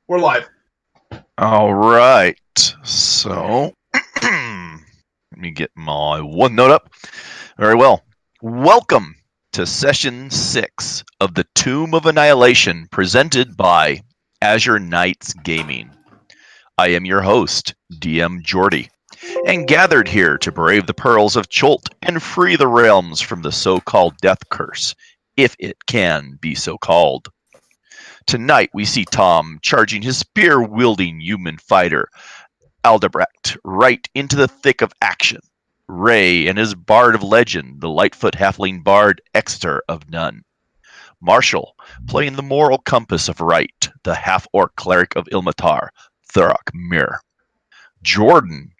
We're live. All right. So, let me get my OneNote up. Very well. Welcome to Session 6 of the Tomb of Annihilation, presented by Azure Knights Gaming. I am your host, DM Jordy, and gathered here to brave the perils of Cholt and free the realms from the so-called death curse, if it can be so called. Tonight we see Tom charging his spear-wielding human fighter, Aldebrecht, right into the thick of action. Ray and his bard of legend, the Lightfoot halfling bard Exeter of None. Marshall, playing the moral compass of right, the half-orc cleric of Ilmatar, Thurok Mir. Jordan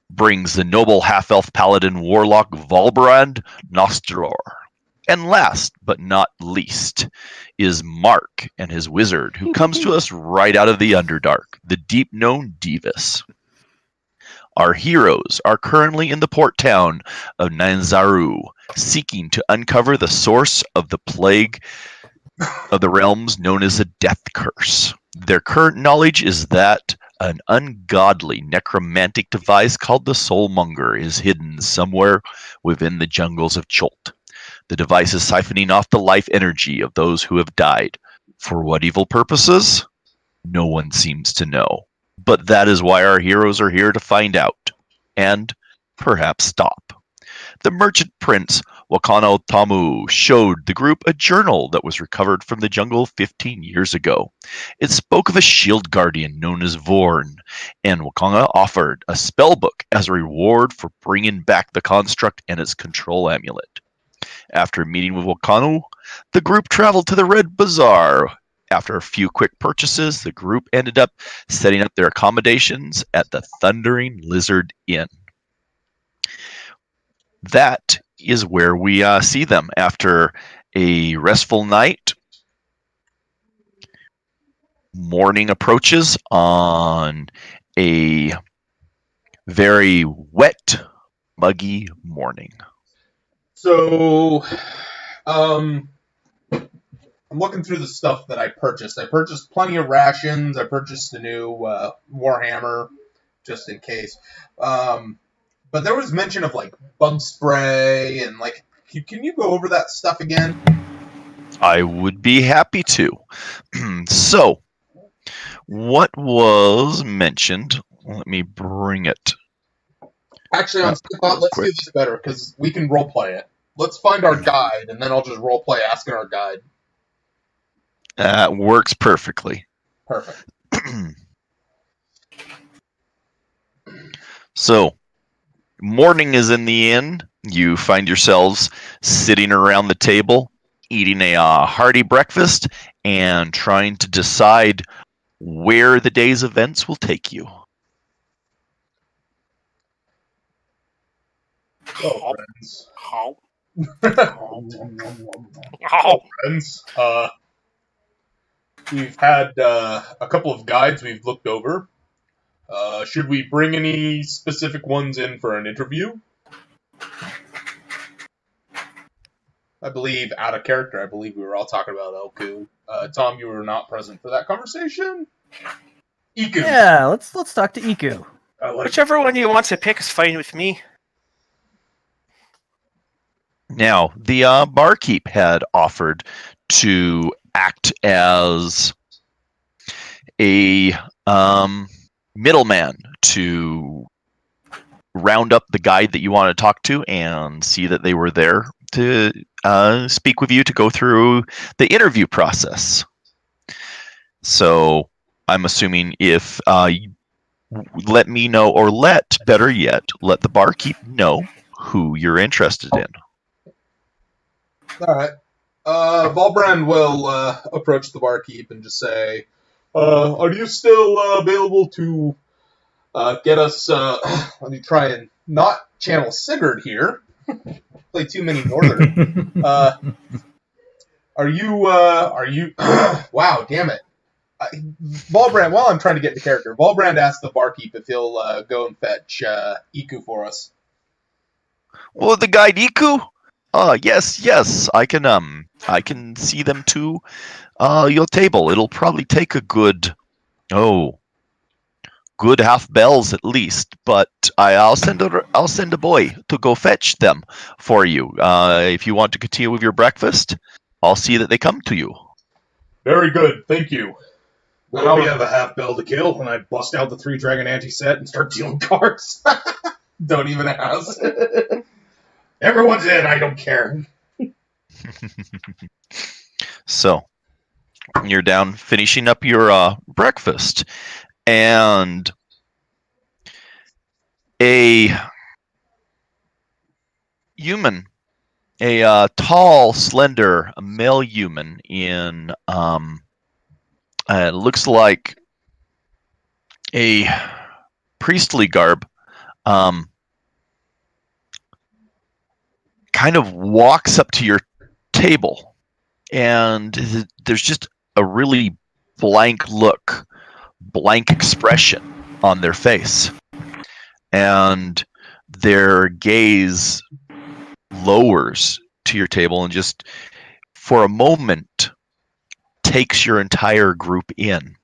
brings the noble half-elf paladin warlock Valbrand Nostror. And last but not least is Mark and his wizard, who comes to us right out of the Underdark, the deep-known Divis. Our heroes are currently in the port town of Nanzaru, seeking to uncover the source of the plague of the realms known as the Death Curse. Their current knowledge is that an ungodly necromantic device called the Soulmonger is hidden somewhere within the jungles of Cholt. The device is siphoning off the life energy of those who have died. For what evil purposes? No one seems to know. But that is why our heroes are here to find out. And perhaps stop. The merchant prince, Wakano Tamu, showed the group a journal that was recovered from the jungle 15 years ago. It spoke of a shield guardian known as Vorn, and Wakana offered a spellbook as a reward for bringing back the construct and its control amulet. After meeting with Wakano, the group traveled to the Red Bazaar. After a few quick purchases, the group ended up setting up their accommodations at the Thundering Lizard Inn. That is where we see them after a restful night. Morning approaches on a very wet, muggy morning. So, I'm looking through the stuff that I purchased. I purchased plenty of rations. I purchased a new Warhammer, just in case. But there was mention of, like, bug spray and, like, can you go over that stuff again? I would be happy to. So, what was mentioned? Let me bring it. Actually, on Spot, let's do this better, because we can roleplay it. Let's find our guide, and then I'll just roleplay asking our guide. That works perfectly. Perfect. So, morning is in the inn. You find yourselves sitting around the table, eating a hearty breakfast, and trying to decide where the day's events will take you. Oh, friends. How? Friends. We've had a couple of guides we've looked over. Should we bring any specific ones in for an interview? I believe, out of character, I believe we were all talking about Elku. Tom, you were not present for that conversation? Iku. Yeah, let's talk to Iku. Whichever one you want to pick is fine with me. Now, the barkeep had offered to act as a middleman to round up the guide that you want to talk to and see that they were there to speak with you to go through the interview process. So I'm assuming if let me know, or better yet, let the barkeep know who you're interested in. Alright. Valbrand will approach the barkeep and just say, are you still available to get us, let me try and not channel Sigurd here. Play too many Northern. Are you, wow, damn it. Valbrand, while I'm trying to get into character, Valbrand asked the barkeep if he'll go and fetch Iku for us. Well, the guide Iku? Yes, I can see them to your table. It'll probably take a good Oh, good half bells at least. But I'll send a boy to go fetch them for you. If you want to continue with your breakfast, I'll see that they come to you. Very good, thank you. Well, we have a half bell to kill, and I bust out the 3 Dragon anti-set and start dealing cards. Don't even ask. Everyone's in, I don't care. So you're down finishing up your breakfast, and a human, a tall, slender male human in looks like a priestly garb, kind of walks up to your table, and there's just a really blank look, blank expression on their face, and their gaze lowers to your table and just for a moment takes your entire group in,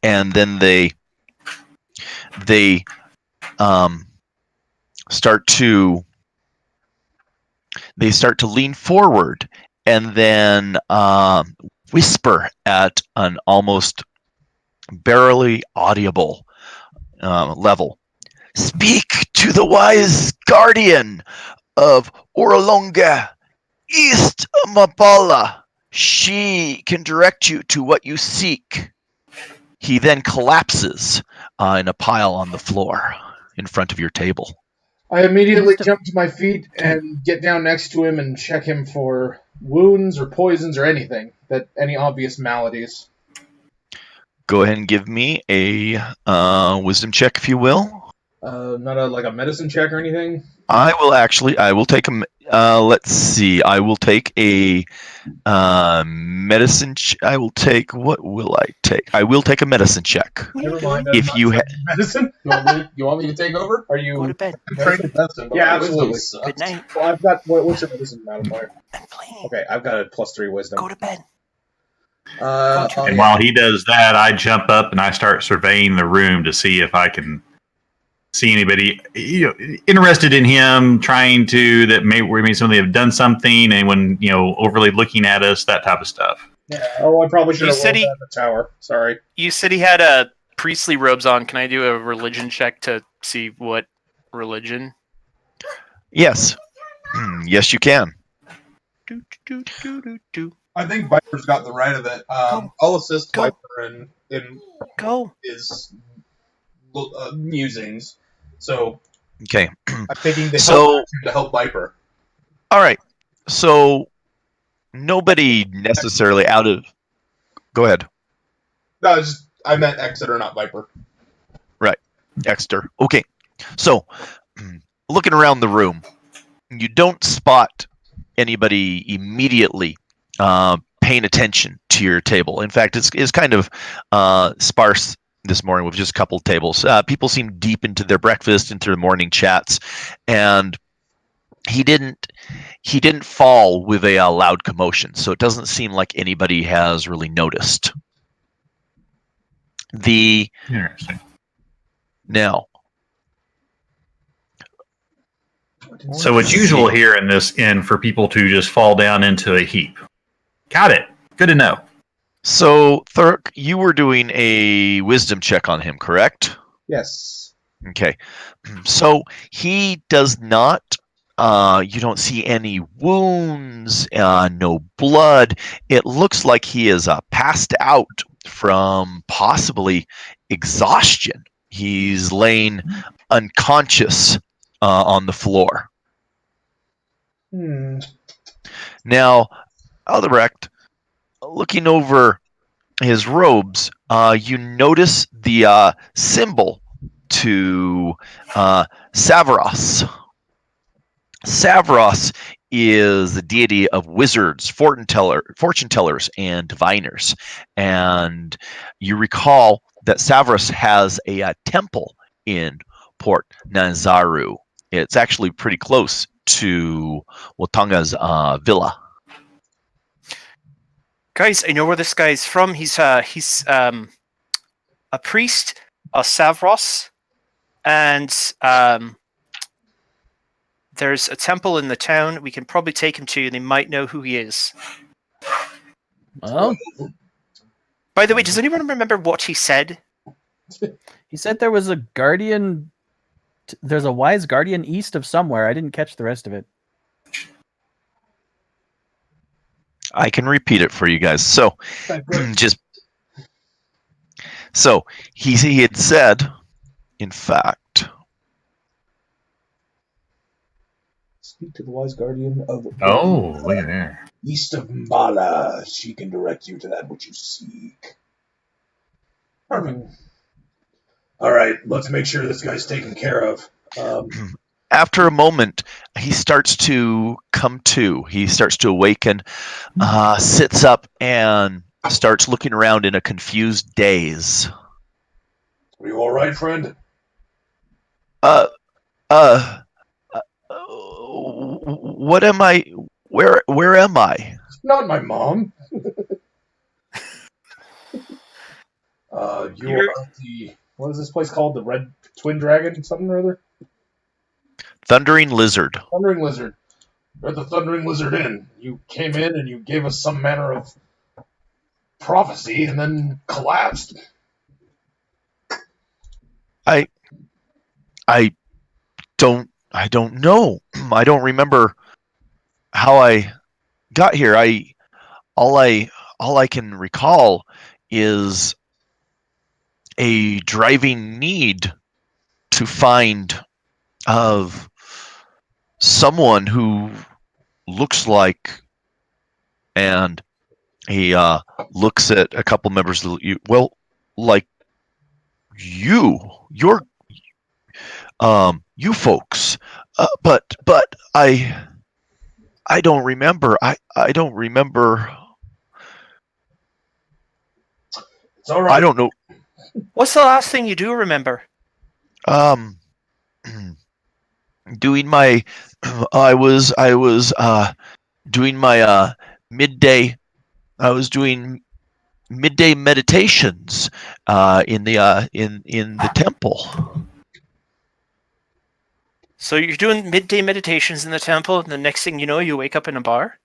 and then they start to lean forward and then whisper at an almost barely audible level. Speak to the wise guardian of Orolonga, East Mapala. She can direct you to what you seek. He then collapses in a pile on the floor in front of your table. I immediately jump to my feet and get down next to him and check him for wounds or poisons or anything, any obvious maladies. Go ahead and give me a wisdom check, if you will. Not a medicine check or anything? I will take a, let's see, I will take a medicine, what will I take? I will take a medicine check. Never mind. If you medicine? You want me to take over? Are Go you to bed. I'm trained in medicine, but Yeah, my wisdom absolutely. sucks. Good night. Well, I've got what's your medicine modifier? I'm playing. Okay, I've got a +3 wisdom. Go to bed. And while he does that, I jump up and I start surveying the room to see if I can see anybody interested in him, trying to maybe somebody have done something, anyone overly looking at us, that type of stuff. Yeah. Oh, I probably should You have said rolled he- that in the tower. Sorry. You said he had priestly robes on. Can I do a religion check to see what religion? Yes. Yes, you can. Do, do, do, do, do. I think Viper's got the right of it. Go. I'll assist Go. Viper in Go. his musings. So Okay. I'm taking the So- help action to help Viper. All right. So nobody necessarily out of. Go ahead, No, I meant Exeter, not Viper. Dexter. Okay. So looking around the room, you don't spot anybody immediately paying attention to your table. In fact, it's kind of sparse this morning with just a couple of tables. People seem deep into their breakfast, into their morning chats, and he didn't fall with a loud commotion, so it doesn't seem like anybody has really noticed. Interesting. Now, So it's usual here in this inn for people to just fall down into a heap. Got it. Good to know. so Thurk, you were doing a wisdom check on him, correct? Yes. Okay. So he does not, you don't see any wounds, no blood. It looks like he is passed out from possibly exhaustion. He's laying unconscious on the floor. Now, Albrecht, looking over his robes, you notice the symbol to Savros. Savros is the deity of wizards, fortune tellers, and diviners. And you recall that Savros has a temple in Port Nazaru. It's actually pretty close to Watanga's villa. Guys, I know where this guy's from. He's a priest, a Savros, and there's a temple in the town. We can probably take him to. They might know who he is. Well, By the way, does anyone remember what he said? he said there was a guardian. There's a wise guardian east of somewhere. I didn't catch the rest of it. I can repeat it for you guys. So, he had said, in fact, Speak to the wise guardian of. Oh, look at there. East of Mala. She can direct you to that which you seek. Perfect. All right, let's make sure this guy's taken care of. after a moment, he starts to come to. He starts to awaken, sits up, and starts looking around in a confused daze. Are you all right, friend? What am I? Where am I? Not my mom. You are at the, what is this place called? The Red Twin Dragon, something or other? Thundering Lizard. Thundering Lizard. You're at the Thundering Lizard Inn. You came in and you gave us some manner of prophecy and then collapsed. I don't know. I don't remember how I got here. All I can recall is a driving need to find of someone who looks like, and he looks at a couple members of you. Well, like you're you folks, but I don't remember. I don't remember. It's all right. I don't know. What's the last thing you do remember? Doing my, I was doing my midday. I was doing midday meditations in the temple. So you're doing midday meditations in the temple, and the next thing you know, you wake up in a bar?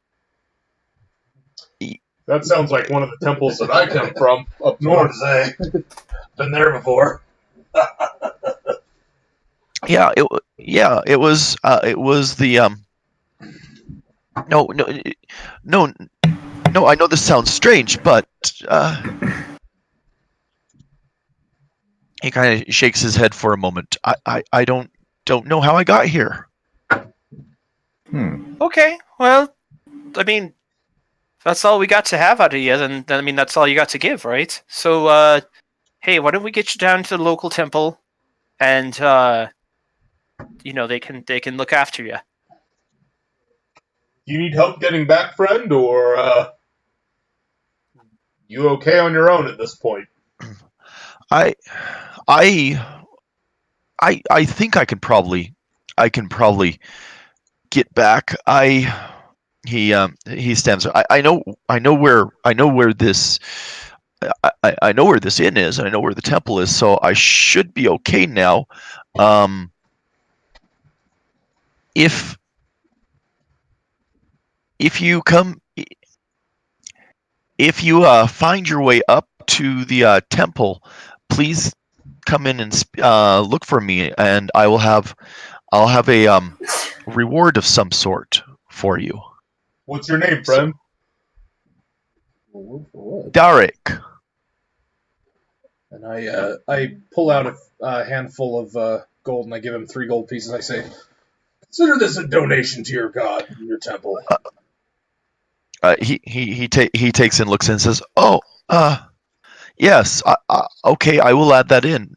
That sounds like one of the temples that I come from up north. Been there before. Yeah, it was the no, I know this sounds strange, but he kind of shakes his head for a moment. I don't know how I got here. Okay, well, I mean, that's all we got to have out of you, then I mean, that's all you got to give, right? So, hey, why don't we get you down to the local temple, and, they can look after you. You need help getting back, friend, or you okay on your own at this point? I think I can probably get back. He stands. I know where this. I know where this inn is, and I know where the temple is, so I should be okay now. If you find your way up to the temple, please come in and look for me, and I'll have a reward of some sort for you. What's your name, friend? Derek. And I pull out a handful of gold and I give him 3 gold pieces. I say, consider this a donation to your god, your temple. He takes and looks and says, "Oh, yes, okay, I will add that in.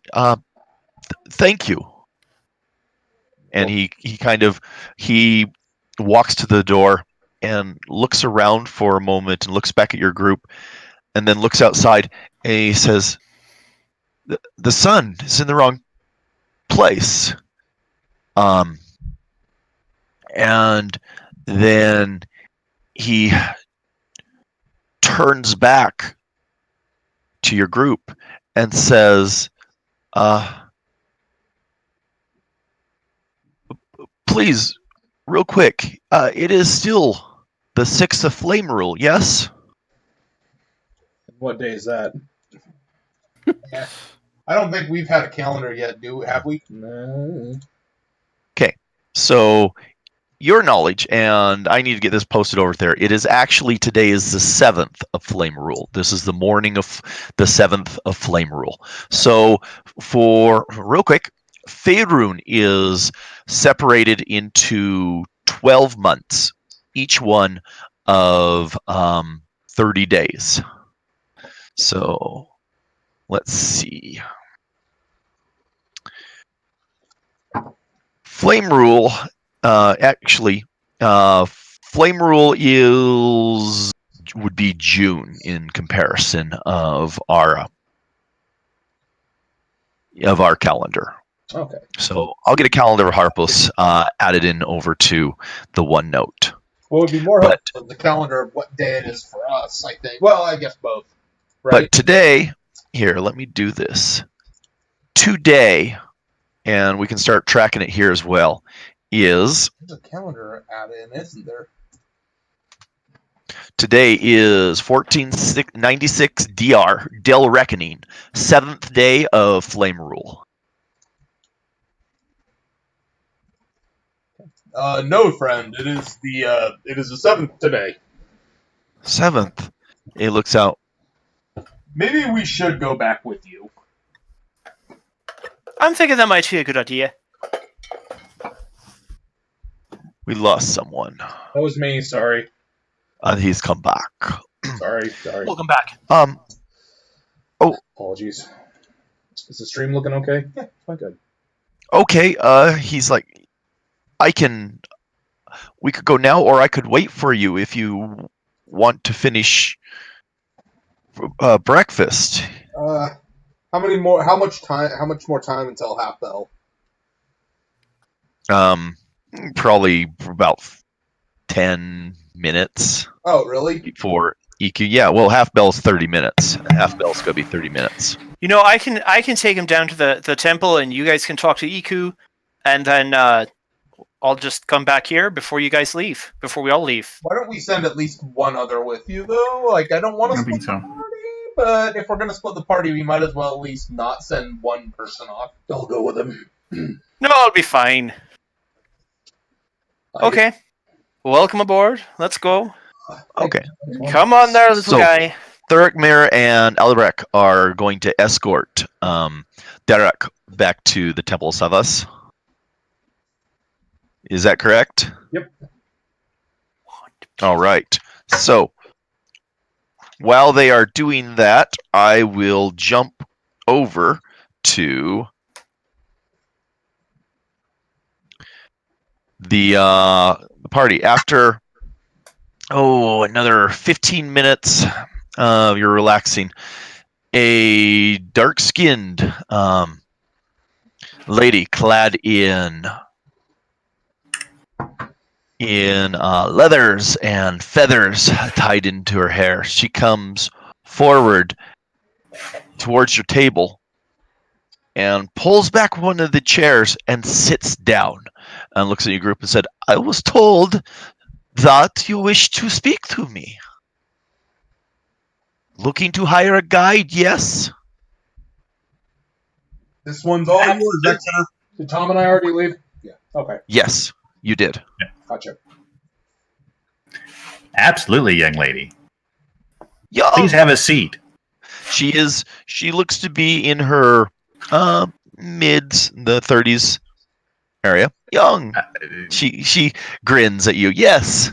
Thank you." And he walks to the door and looks around for a moment and looks back at your group, and then looks outside and he says, "The sun is in the wrong place." And then he turns back to your group and says, please, real quick, it is still the 6th of Flame Rule, yes? What day is that? Yeah. I don't think we've had a calendar yet, have we? No. Okay, so your knowledge, and I need to get this posted over there. It is actually today is the 7th of Flame Rule. This is the morning of the 7th of Flame Rule. So, for real quick, Faerun is separated into 12 months, each one of 30 days. So, let's see. Flame Rule, Flame Rule would be June in comparison of our calendar. Okay. So I'll get a calendar of Harpos added in over to the OneNote. Well, it would be more helpful than the calendar of what day it is for us, I think. Well, I guess both. Right? But today, here, let me do this. Today, and we can start tracking it here as well, is... There's a calendar add-in, isn't there? Today is 1496 DR, Del Reckoning, 7th day of Flame Rule. No, friend. It is the 7th today. 7th. It looks out. Maybe we should go back with you. I'm thinking that might be a good idea. We lost someone. That was me, sorry. And he's come back. Sorry. Welcome back. Apologies. Is the stream looking okay? Yeah, it's quite good. Okay, he's like, we could go now, or I could wait for you if you want to finish breakfast. How much more time until half bell? Probably about 10 minutes. Oh, really? Before EQ. Yeah, well, half bell's 30 minutes. Half bell's gonna be 30 minutes. You know, I can take him down to the temple, and you guys can talk to Iku, and then I'll just come back here before you guys leave. Before we all leave. Why don't we send at least one other with you, though? Like, I don't want to split the party, but if we're gonna split the party, we might as well at least not send one person off. I'll go with him. No, I'll be fine. Okay. Welcome aboard. Let's go. Okay. Come on there, little guy. Thurikmir and Elrek are going to escort Derek back to the Temple of Savas. Is that correct? Yep. All right. So, while they are doing that, I will jump over to the party. After another 15 minutes, you're relaxing. A dark-skinned lady clad in leathers and feathers tied into her hair. She comes forward towards your table and pulls back one of the chairs and sits down and looks at your group and said, I was told that you wish to speak to me. Looking to hire a guide, yes? This one's all yours. Did Tom and I already leave? Yeah. Okay. Yes, you did. Yeah. Gotcha. Absolutely, young lady. Young. Please have a seat. She looks to be in her mids, the 30s area. Young. She grins at you. Yes.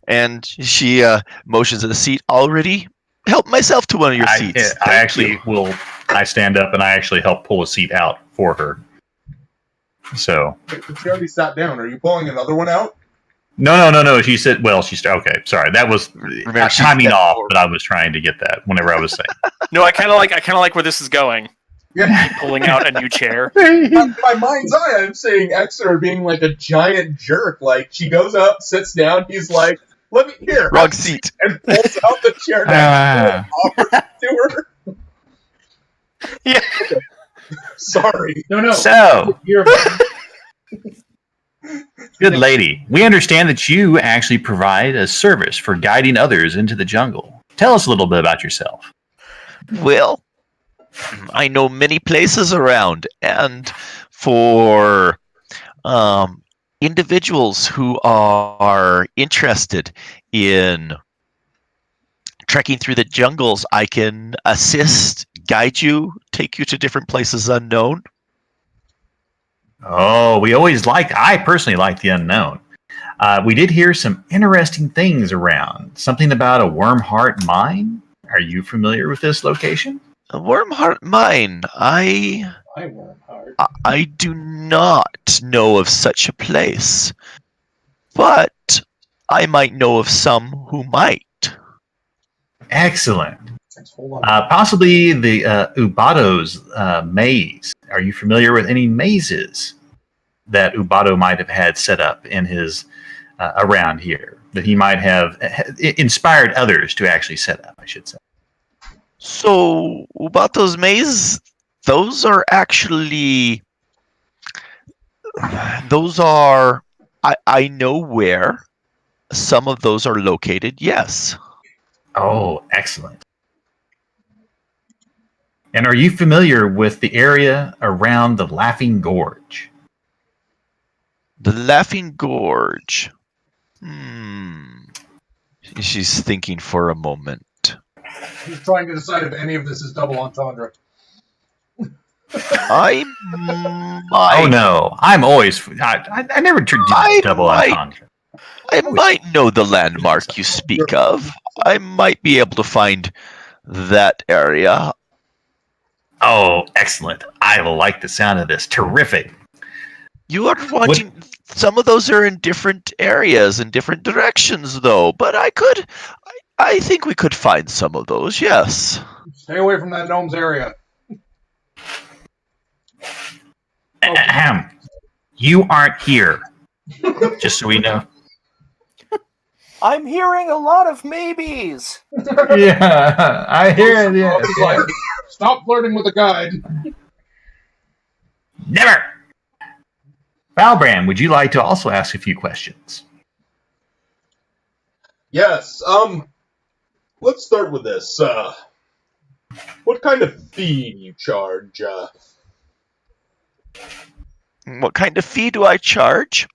And she motions at a seat. Already help myself to one of your seats. I stand up and I actually help pull a seat out for her. So. Wait, she already sat down. Are you pulling another one out? No. She said, okay. Sorry. That was timing off, but I was trying to get that whenever I was saying. No, I kind of like where this is going. Yeah. Pulling out a new chair. My mind's eye, I'm saying Exeter being like a giant jerk. Like, she goes up, sits down, he's like, let me here. Wrong seat. And pulls out the chair next to her. Yeah. Sorry. No. So, You're good lady, we understand that you actually provide a service for guiding others into the jungle. Tell us a little bit about yourself. Well, I know many places around, and for individuals who are interested in trekking through the jungles, I can assist, guide you, take you to different places unknown. Oh, I personally like the unknown. We did hear some interesting things around. Something about a Wormheart mine. Are you familiar with this location? A Wormheart Mine. my Wormheart. I do not know of such a place, but I might know of some who might. Excellent. Hold on. Possibly the Ubato's maze. Are you familiar with any mazes that Ubato might have had set up in his around here that he might have inspired others to actually set up? I should say. So, Ubato's Maze, those are actually. I know where some of those are located, yes. Oh, excellent. And are you familiar with the area around the Laughing Gorge? The Laughing Gorge. She's thinking for a moment. He's trying to decide if any of this is double entendre. I might. Oh no, I'm always. I never did double entendre. I might know the landmark you speak of. I might be able to find that area. Oh, excellent. I like the sound of this. Terrific. You are wanting. Some of those are in different areas and different directions, though. But I think we could find some of those. Yes. Stay away from that gnome's area. Ahem. You aren't here. Just so we know. I'm hearing a lot of maybes. Yeah, I hear it. Yeah. Stop flirting with the guide. Never. Valbrand, would you like to also ask a few questions? Yes. Let's start with this. What kind of fee do you charge? What kind of fee do I charge?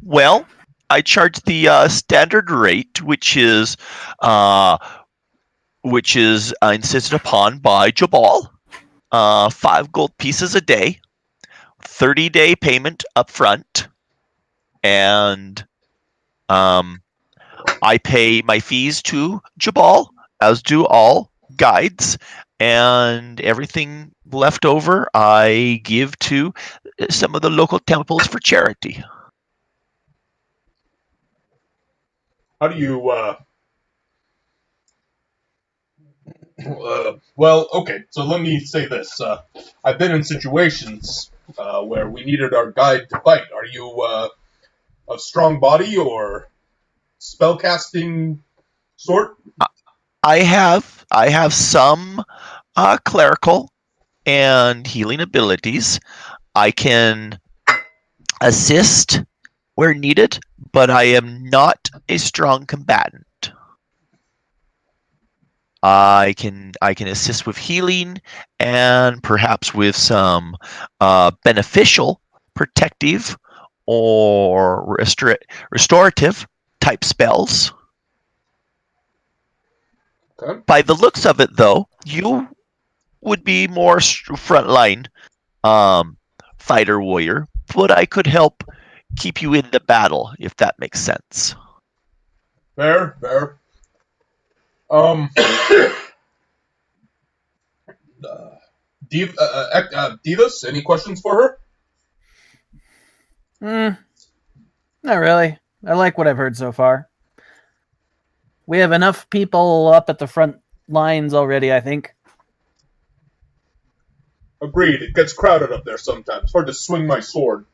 Well, I charge the standard rate, which is insisted upon by Jabal. 5 gold pieces a day, 30-day payment up front, and I pay my fees to Jabal, as do all guides, and everything left over I give to some of the local temples for charity. How do you, well, okay, so let me say this. I've been in situations where we needed our guide to fight. Are you of strong body or spellcasting sort? I have some clerical and healing abilities. I can assist where needed, but I am not a strong combatant. I can assist with healing and perhaps with some beneficial, protective, or restorative type spells. Okay. By the looks of it, though, you would be more frontline fighter warrior, but I could help keep you in the battle if that makes sense. Fair. Divas, any questions for her? Not really. I like what I've heard so far. We have enough people up at the front lines already, I think. Agreed. It gets crowded up there sometimes. Hard to swing my sword.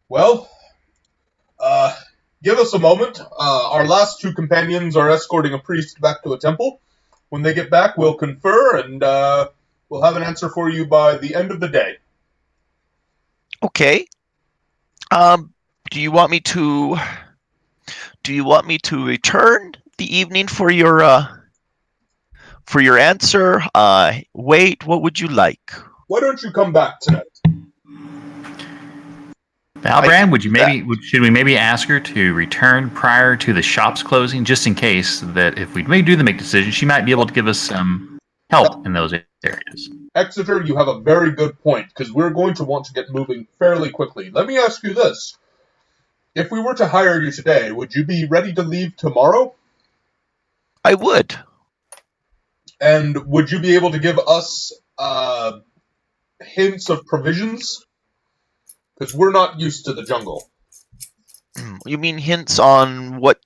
Well, give us a moment. Our last two companions are escorting a priest back to a temple. When they get back, we'll confer, and we'll have an answer for you by the end of the day. Okay. Do you want me to return the evening for your answer? Wait, what would you like? Why don't you come back tonight? Valbrand, should we maybe ask her to return prior to the shop's closing, just in case that if we do make decisions, she might be able to give us some help in those areas. Exeter, you have a very good point, because we're going to want to get moving fairly quickly. Let me ask you this. If we were to hire you today, would you be ready to leave tomorrow? I would. And would you be able to give us hints of provisions? Because we're not used to the jungle. You mean hints on what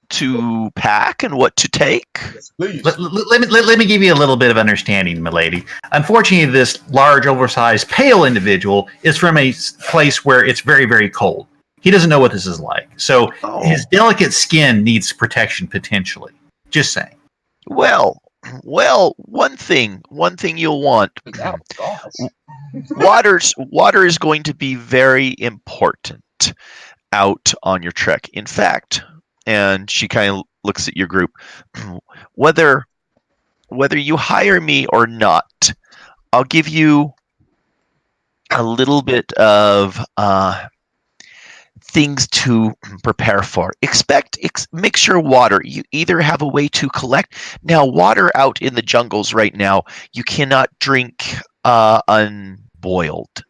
to pack and what to take? Yes, please. Let me give you a little bit of understanding, milady. Unfortunately, this large, oversized, pale individual is from a place where it's very, very cold. He doesn't know what this is like. So his delicate skin needs protection potentially. Just saying. Well, one thing you'll want. Oh, gosh. Water is going to be very important out on your trek. In fact, and she kind of looks at your group, whether you hire me or not, I'll give you a little bit of things to prepare for. Make sure water. You either have a way to collect. Now, water out in the jungles right now, you cannot drink unboiled,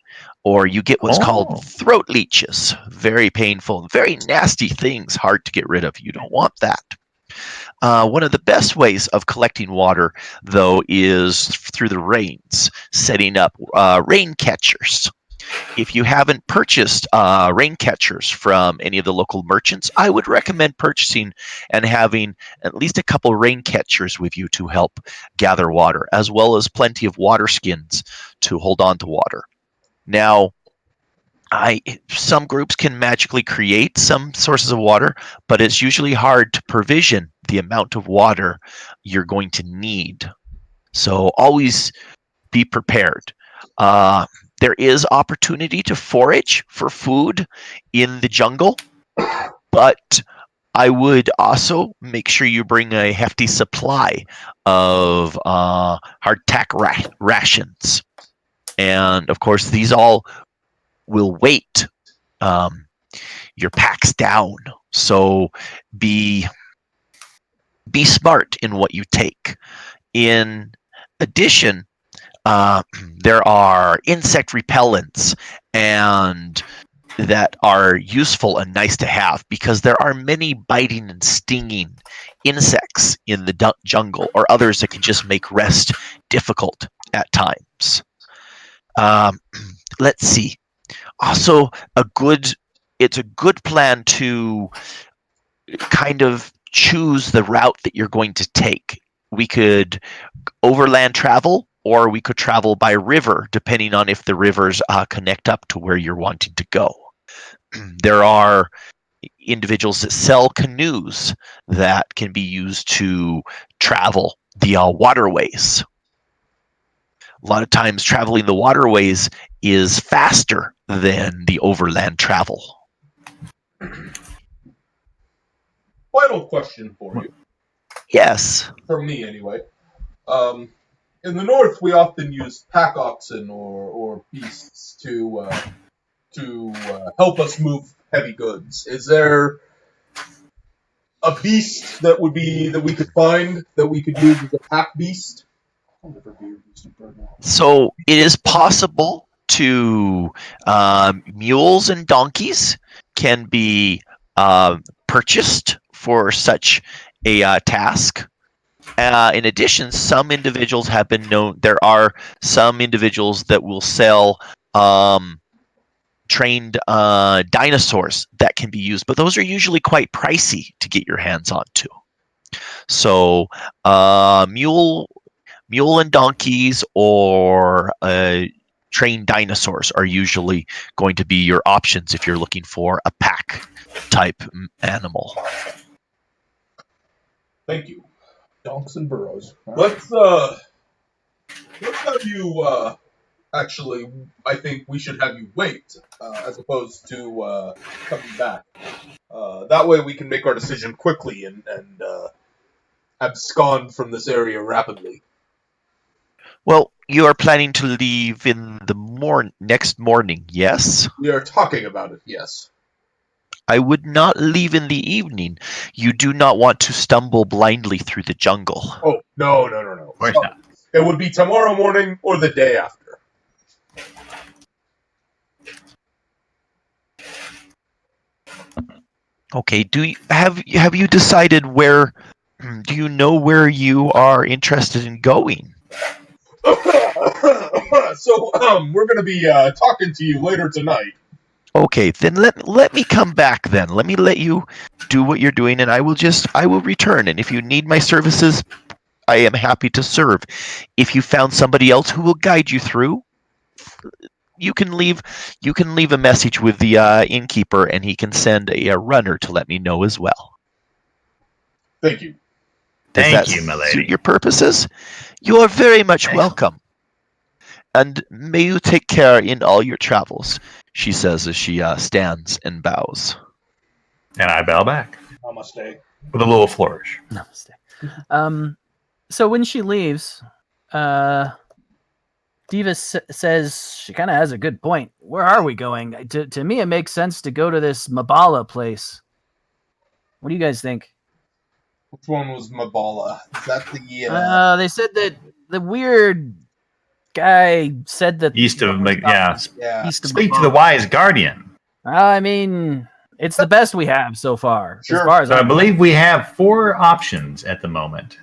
or you get what's called throat leeches. Very painful, very nasty things, hard to get rid of. You don't want that. One of the best ways of collecting water, though, is through the rains, setting up rain catchers. If you haven't purchased rain catchers from any of the local merchants, I would recommend purchasing and having at least a couple rain catchers with you to help gather water, as well as plenty of water skins to hold on to water. Now, some groups can magically create some sources of water, but it's usually hard to provision the amount of water you're going to need. So always be prepared. There is opportunity to forage for food in the jungle, but I would also make sure you bring a hefty supply of hardtack rations. And of course, these all will weight your packs down. So be smart in what you take. In addition, there are insect repellents and that are useful and nice to have, because there are many biting and stinging insects in the jungle, or others that can just make rest difficult at times. Let's see. Also, it's a good plan to kind of choose the route that you're going to take. We could overland travel, or we could travel by river, depending on if the rivers connect up to where you're wanting to go. There are individuals that sell canoes that can be used to travel the waterways. A lot of times traveling the waterways is faster than the overland travel. Final question for you. Yes. For me, anyway. In the north, we often use pack oxen or beasts to help us move heavy goods. Is there a beast that we could find that we could use as a pack beast? So it is possible to mules and donkeys can be purchased for such a task. In addition, some individuals have been known. There are some individuals that will sell trained dinosaurs that can be used, but those are usually quite pricey to get your hands onto. So mule and donkeys or trained dinosaurs are usually going to be your options if you're looking for a pack type animal. Thank you. Donks and burrows. Let's have you, actually, I think we should have you wait, as opposed to, coming back. That way we can make our decision quickly and abscond from this area rapidly. Well, you are planning to leave in the next morning, yes? We are talking about it, yes. I would not leave in the evening. You do not want to stumble blindly through the jungle. Oh, no. Of course not. It would be tomorrow morning or the day after. Okay, have you decided where, do you know where you are interested in going? So, we're going to be talking to you later tonight. Okay, then let me come back then. Let me let you do what you're doing, and I will return. And if you need my services, I am happy to serve. If you found somebody else who will guide you through, you can leave a message with the innkeeper, and he can send a runner to let me know as well. Thank you. Does Thank you, my that lady. suit your purposes? You are very much welcome. And may you take care in all your travels, she says as she stands and bows. And I bow back Namaste. with a little flourish. Namaste. So when she leaves, Diva says she kind of has a good point. Where are we going? To me, it makes sense to go to this Mabala place. What do you guys think? Which one was Mabala? Is that the... They said that the weird guy said that East of, yeah. east of Speak to Mabala. the wise guardian. I mean, it's the best we have so far. Sure. As far as So I I'm believe we have 4 options at the moment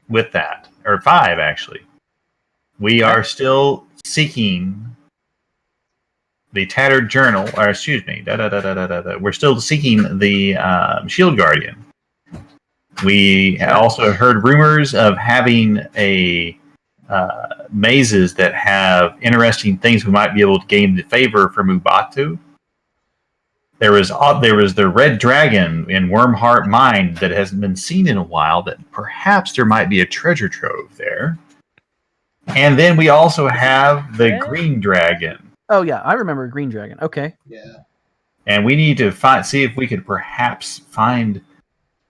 with that, or 5 actually. We are still seeking the tattered journal, or excuse me, we're still seeking the shield guardian. We also heard rumors of having mazes that have interesting things we might be able to gain the favor from Ubatu. There was the red dragon in Wormheart Mine that hasn't been seen in a while, that perhaps there might be a treasure trove there. And then we also have the green dragon. Oh yeah, I remember Green Dragon. Okay. Yeah. And we need to see if we could perhaps find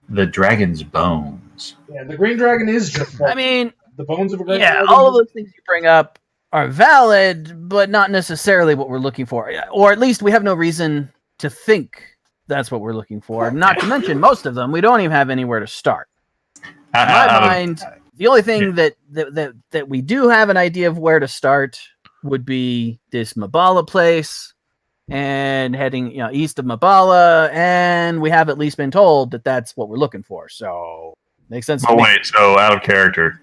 the dragon's bones. Yeah, the green dragon is just I mean, the bones of a great yeah, dragon. all of those things you bring up are valid, but not necessarily what we're looking for. Or at least we have no reason to think that's what we're looking for. Not to mention, most of them, we don't even have anywhere to start. In my mind, the only thing that we do have an idea of where to start would be this Mabala place and heading east of Mabala, and we have at least been told that that's what we're looking for. So makes sense. Oh wait, so out of character.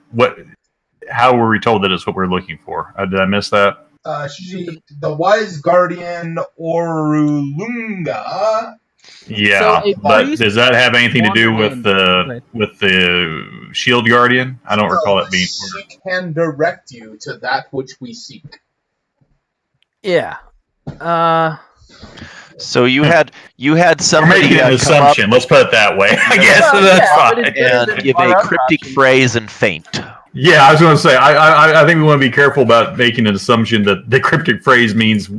How were we told that it's what we're looking for? Did I miss that? The wise guardian Orulunga. Yeah, So but does that have anything to do with Right. the shield guardian? I don't recall it being. She can direct you to that which we seek. Yeah. So you had We're somebody making an come up assumption. Let's put it that way. I guess Well, that's yeah, fine. but it's better and than give our a other cryptic options. phrase and faint. Yeah, I was going to say. I think we want to be careful about making an assumption that the cryptic phrase means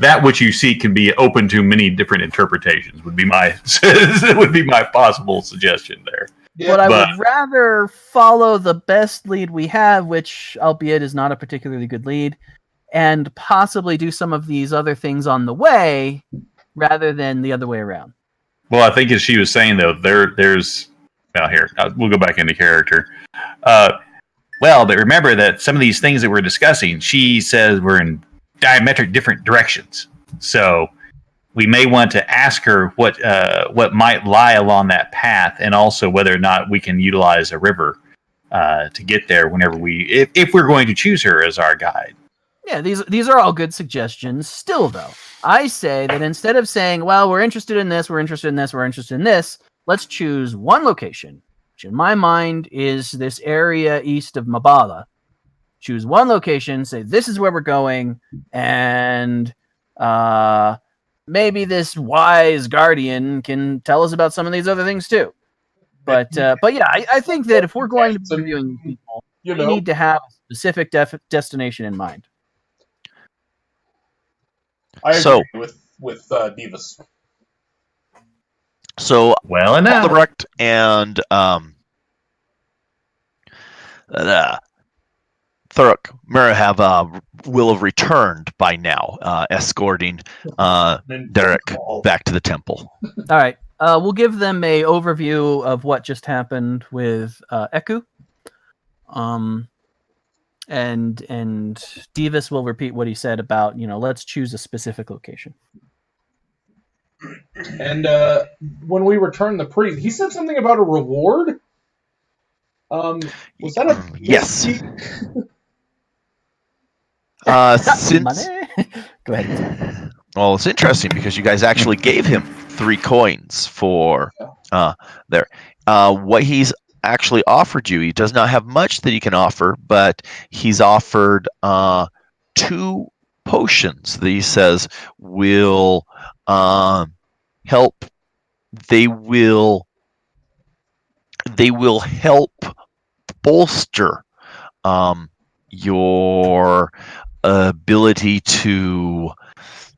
that which you seek can be open to many different interpretations. Would be my possible suggestion there. Yeah, But I would rather follow the best lead we have, which, albeit, is not a particularly good lead, and possibly do some of these other things on the way, rather than the other way around. Well, I think as she was saying though, there's here we'll go back into character. But remember that some of these things that we're discussing, she says we're in diametric different directions. So we may want to ask her what might lie along that path, and also whether or not we can utilize a river to get there whenever if we're going to choose her as our guide. Yeah, these are all good suggestions. Still, though, I say that instead of saying, well, we're interested in this, we're interested in this, we're interested in this, let's choose one location, which in my mind is this area east of Mabala. Choose one location, say this is where we're going, and maybe this wise guardian can tell us about some of these other things too. But yeah, I think that if we're going to be reviewing these people, we need to have a specific destination in mind. I agree with Divas. So, well enough. Albrecht and Thurok will have returned by now, escorting Derek back to the temple. All right. We'll give them a overview of what just happened with Eku. And Divas will repeat what he said about, let's choose a specific location. And when we returned the priest, he said something about a reward. Was that a yes? Money? Go ahead. Well, it's interesting because you guys actually gave him 3 coins for there. What he's actually offered you, he does not have much that he can offer, but he's offered 2 potions that he says will help. They will help bolster your ability to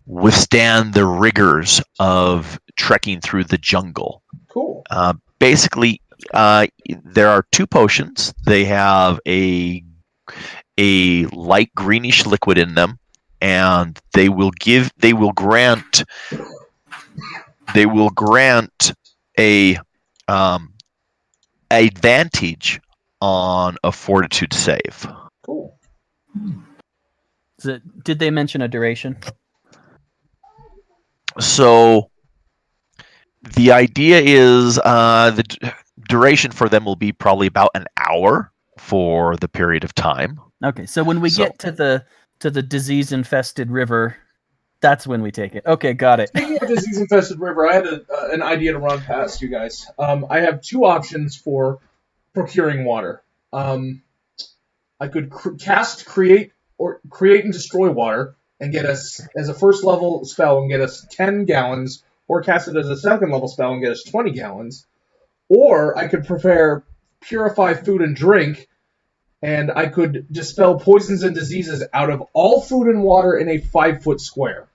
withstand the rigors of trekking through the jungle. Cool. Basically, there are 2 potions. They have a light greenish liquid in them, and they will grant a advantage on a fortitude save. Cool. Did they mention a duration? So the idea is the duration for them will be probably about an hour for the period of time. Okay, so when we get to the disease-infested river, that's when we take it. Okay, got it. Speaking of disease-infested river, I had an idea to run past you guys. I have 2 options for procuring water. I could create and destroy water and get us as a first level spell and get us 10 gallons, or cast it as a second level spell and get us 20 gallons. Or I could prepare purify food and drink, and I could dispel poisons and diseases out of all food and water in a 5-foot square.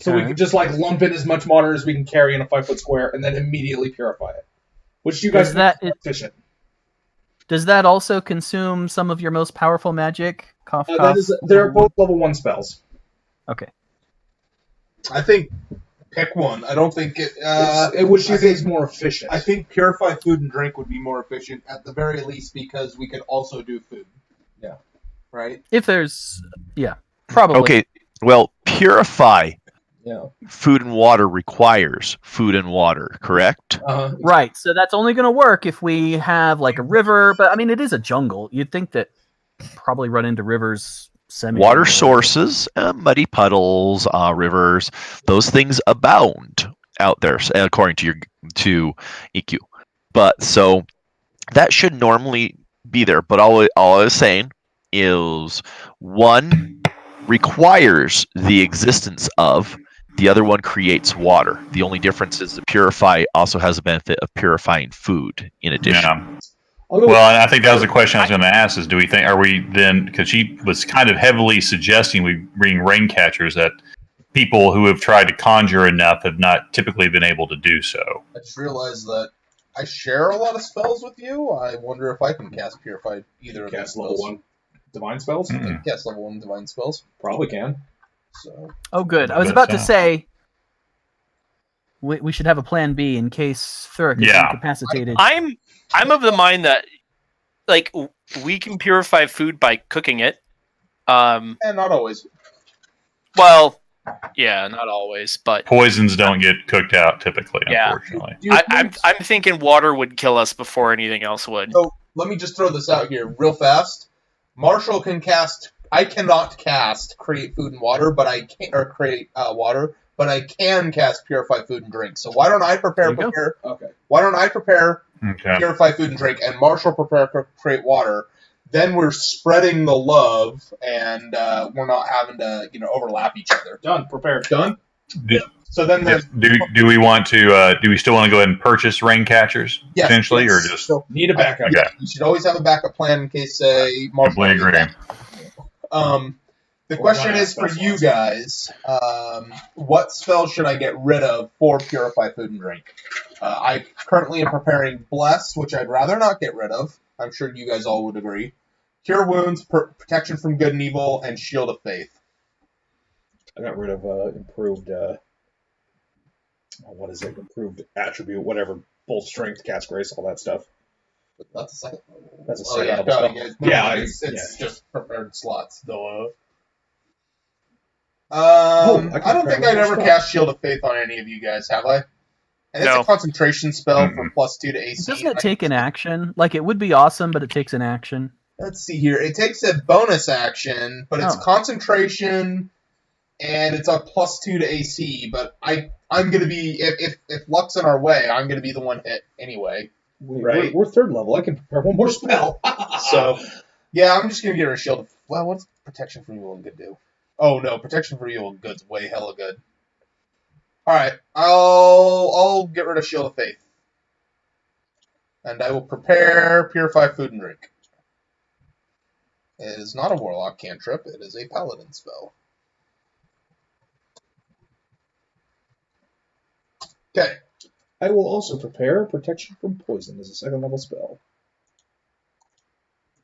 So we could just lump in as much water as we can carry in a 5-foot square and then immediately purify it. Which you guys think is efficient. Does that also consume some of your most powerful magic? They're both level 1 spells. Okay. I think pick one. I don't think which do you think is more efficient? I think purify food and drink would be more efficient at the very least because we could also do food. Yeah. Right? If there's probably. Okay. Well, purify Yeah. food and water requires food and water, correct? Right. So that's only going to work if we have a river, but I mean it is a jungle. You'd think that probably run into rivers water sources, muddy puddles, rivers, those things abound out there according to EQ. But so that should normally be there, but all I was saying is one requires the existence of, the other one creates water. The only difference is the purify also has a benefit of purifying food in addition. Yeah. Well, I think that was the question I was going to ask is, are we then, because she was kind of heavily suggesting we bring rain catchers, that people who have tried to conjure enough have not typically been able to do so. I just realized that I share a lot of spells with you. I wonder if I can cast Purify either of these level 1 divine spells. I can cast level 1 divine spells. Probably can. So. Oh, good. I was about to say we should have a plan B in case Thurok is incapacitated. I'm of the mind that we can purify food by cooking it. And not always. Well, yeah, not always, but poisons don't get cooked out typically, unfortunately. I'm thinking water would kill us before anything else would. So let me just throw this out here real fast. Marshall can cast. I cannot cast create food and water, but I can create water, but I can cast purify food and drink. So why don't I prepare? Okay. Why don't I prepare? Purify food and drink, and Marshall prepare create water. Then we're spreading the love, and we're not having to overlap each other. Done. Prepared. Done. So then there's Do we want to? Do we still want to go ahead and purchase rain catchers potentially, or just so Need a backup. Okay. you should always have a backup plan in case, say, Marshall. completely agree? The question is for you guys: what spell should I get rid of for Purify Food and Drink? I currently am preparing Bless, which I'd rather not get rid of. I'm sure you guys all would agree. Cure Wounds, Protection from Good and Evil, and Shield of Faith. I got rid of improved. What is it? Improved attribute, whatever. Full strength, cast grace, all that stuff. That's a second level. That's a Oh, second yeah, level spell. yeah, Yeah, it's just prepared slots. I I can don't think prepare I'd ever spell. cast Shield of Faith on any of you guys, have I? And it's No. a concentration spell for +2 to AC. Doesn't it take an action? Like, it would be awesome, but it takes an action. Let's see here. It takes a bonus action, but it's Oh. concentration, and it's a +2 to AC. But I'm gonna be if luck's in our way, I'm gonna be the one hit anyway. Right. We're third level. I can prepare one more spell. So yeah, I'm just gonna get rid of Shield. Well, what's Protection from Evil and Good do? Oh no, Protection from Evil and Good's way hella good. All right, I'll get rid of Shield of Faith, and I will prepare Purify Food and Drink. It is not a Warlock cantrip; it is a Paladin spell. Okay. I will also prepare protection from poison as a second level spell.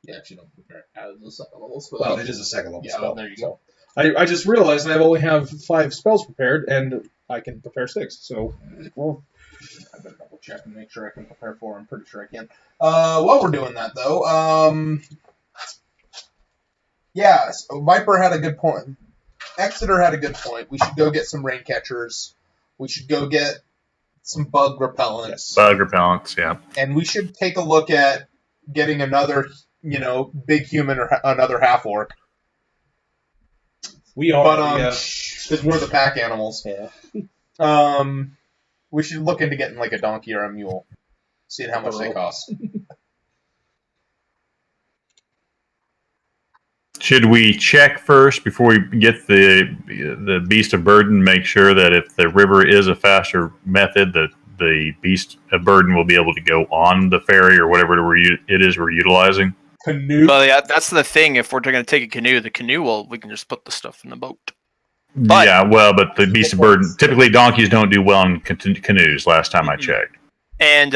You actually don't prepare it as a second level spell. Well, it is a second level Yeah, spell. there you go. I just realized I only have 5 spells prepared, and I can prepare 6. So, well, I better double check and make sure I can prepare 4. I'm pretty sure I can. While we're doing that, though, yeah, so Viper had a good point. Exeter had a good point. We should go get some rain catchers. We should go get some bug repellents. Bug repellents, yeah. And we should take a look at getting another, big human or another half orc. we are. But because we're the pack animals. Yeah. We should look into getting like a donkey or a mule, seeing how much they cost. Should we check first before we get the beast of burden? Make sure that if the river is a faster method, that the beast of burden will be able to go on the ferry or whatever it is we're utilizing. Canoe. Well, yeah, that's the thing. If we're going to take a canoe, we can just put the stuff in the boat. But- Yeah, well, but the beast of burden, typically donkeys don't do well in canoes. Last time I checked. And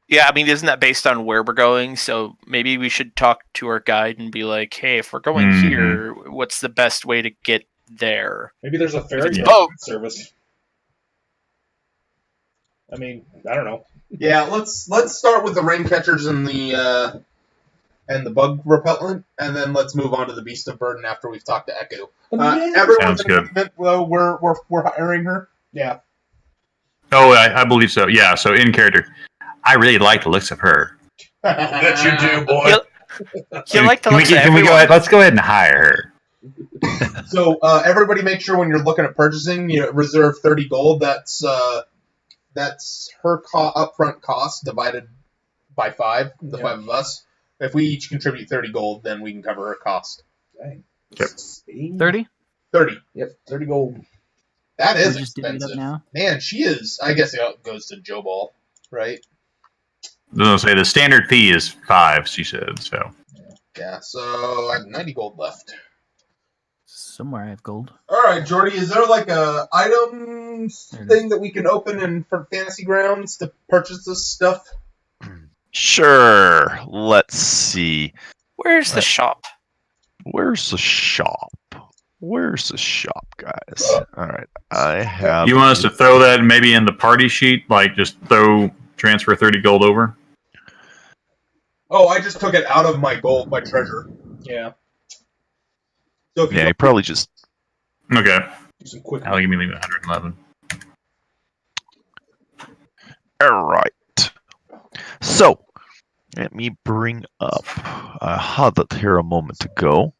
yeah, I mean, isn't that based on where we're going? So maybe we should talk to our guide and be like, hey, if we're going here, what's the best way to get there? Maybe there's a ferry Oh. service. I mean, I don't know. Yeah, let's start with the rain catchers and the bug repellent, and then let's move on to the beast of burden after we've talked to Echo. Everyone's Sounds good. We're hiring her. Yeah. Oh, I believe so. Yeah, so in character, I really like the looks of her. That you do, boy. You like to Can we, look at can we go everyone. ahead? Let's go ahead and hire her. So everybody, make sure when you're looking at purchasing, reserve 30 gold. That's her upfront cost divided by 5. The 5 of us. If we each contribute 30 gold, then we can cover her cost. Dang. Yep. 30? 30. Yep, 30 gold. That is We're just doing it up expensive. now. Man, she is. I guess it goes to Joe Ball, right? I'll say the standard fee is 5. She said so. Yeah. So I have 90 gold left. Somewhere I have gold. All right, Jordy. Is there like a items There it thing that we can open in for Fantasy Grounds to purchase this stuff? Sure. Let's see. Where's the shop? Where's the shop? Where's the shop, guys? All right. I have. You want us to throw that maybe in the party sheet, like just transfer 30 gold over? Oh, I just took it out of my gold, my treasure. Yeah. So if you Yeah, you probably just. Okay. Do some quick. I'll give me 111. All right. So, let me bring up. I had that here a moment ago.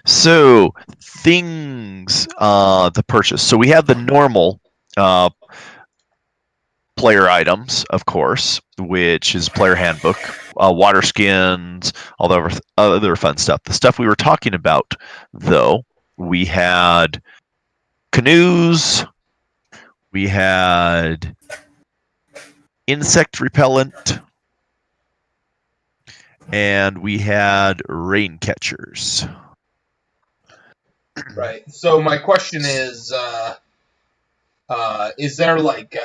So, things to purchase. So, we have the normal player items, of course, which is player handbook, water skins, all the other fun stuff. The stuff we were talking about, though, we had canoes, We had insect repellent, and we had rain catchers. Right. So my question is there like,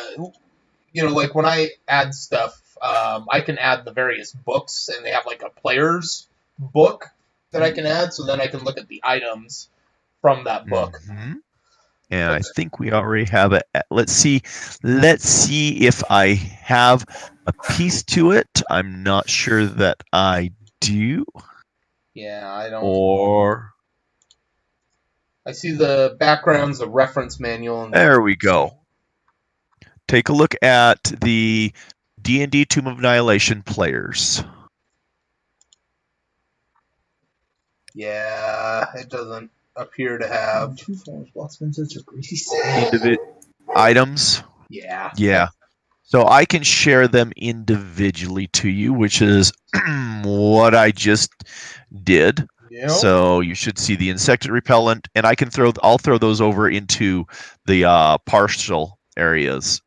like when I add stuff, I can add the various books, and they have like a player's book that I can add, so then I can look at the items from that book. Mm-hmm. And I think we already have it. Let's see if I have a piece to it. I'm not sure that I do. Yeah, I don't. Or I see the backgrounds, the reference manual. And there we go. Take a look at the D&D Tomb of Annihilation players. Yeah, it doesn't appear to have 2 forms, blocks, or greasy Items. Yeah. Yeah. So I can share them individually to you, which is what I just did. Yep. So you should see the insect repellent, and I'll throw those over into the partial areas.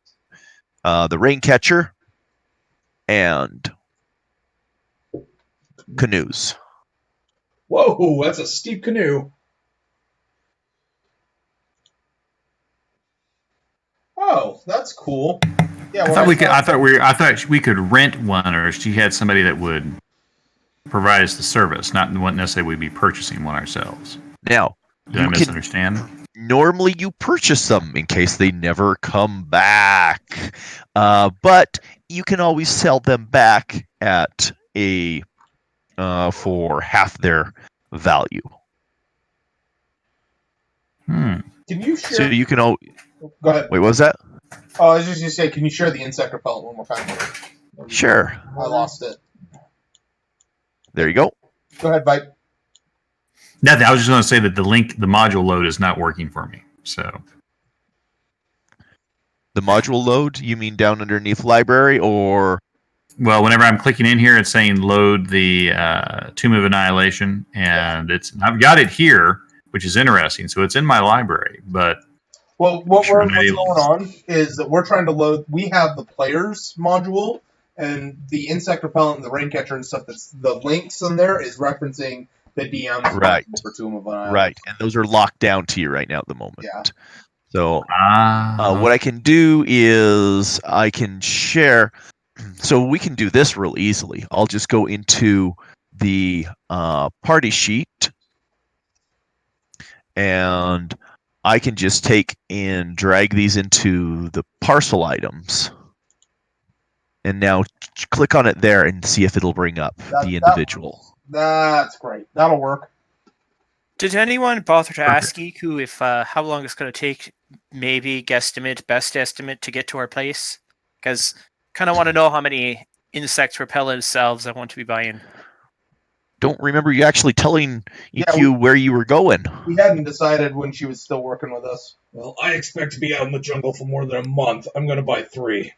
The rain catcher and canoes. Whoa, that's a steep canoe. Oh, that's cool. Yeah, I thought we could rent one, or she had somebody that would provide us the service, not necessarily we'd be purchasing one ourselves. Now, Did I misunderstand? Normally you purchase them in case they never come back. But you can always sell them back at for half their value. Can you share? So you can Go ahead. Wait, what was that? Oh, I was just going to say, can you share the insect repellent one more time? Sure. I lost it. There you go. Go ahead, Vipe. Nothing. I was just going to say that the module load is not working for me. So The module load, you mean down underneath library, or? Well, whenever I'm clicking in here, it's saying load the Tomb of Annihilation, and I've got it here, which is interesting. So it's in my library, but what's going on is that we're trying to load. We have the players module, and the insect repellent and the rain catcher and stuff. That's the links in there is referencing the DM's Right. for Tomb of Annihilation. Right, and those are locked down to you right now at the moment. Yeah. So what I can do is I can share. So we can do this real easily. I'll just go into the party sheet, and I can just take and drag these into the parcel items. And now click on it there and see if it'll bring up the individual. That's great. That'll work. Did anyone bother to ask Iku if how long it's going to take, maybe guesstimate, best estimate, to get to our place? Because kind of want to know how many insect repellent salves I want to be buying. Don't remember you actually telling EQ where you were going. We hadn't decided when she was still working with us. Well, I expect to be out in the jungle for more than a month. I'm going to buy 3.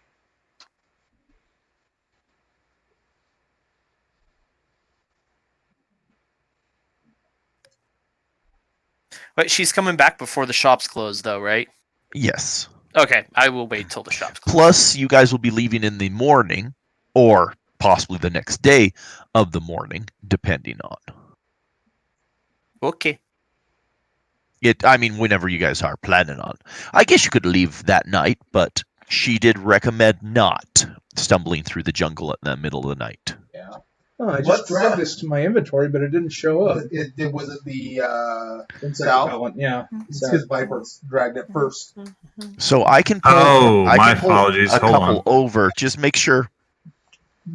But she's coming back before the shops close, though, right? Yes. Okay, I will wait till the shops close. Plus, you guys will be leaving in the morning, or possibly the next day of the morning, depending on. Okay. Whenever you guys are planning on. I guess you could leave that night, but she did recommend not stumbling through the jungle in the middle of the night. Yeah. Oh, I just dragged this to my inventory, but it didn't show up. Was it the Insect south? repellent, yeah. It's because Viper's dragged it first. So I can pull, apologies. a Hold couple on. over. Just make sure.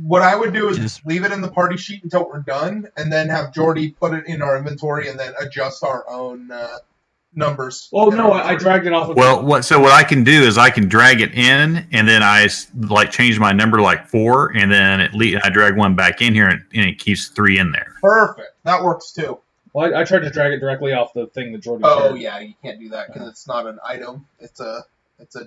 What I would do is leave it in the party sheet until we're done, and then have Jordy put it in our inventory, and then adjust our own numbers. Oh no, I dragged it off. Well, what I can do is I can drag it in, and then I change my number to 4, and then I drag one back in here, and it keeps 3 in there. Perfect. That works too. Well, I tried to drag it directly off the thing that Jordan. Oh shared. yeah, you can't do that because it's not an item. It's a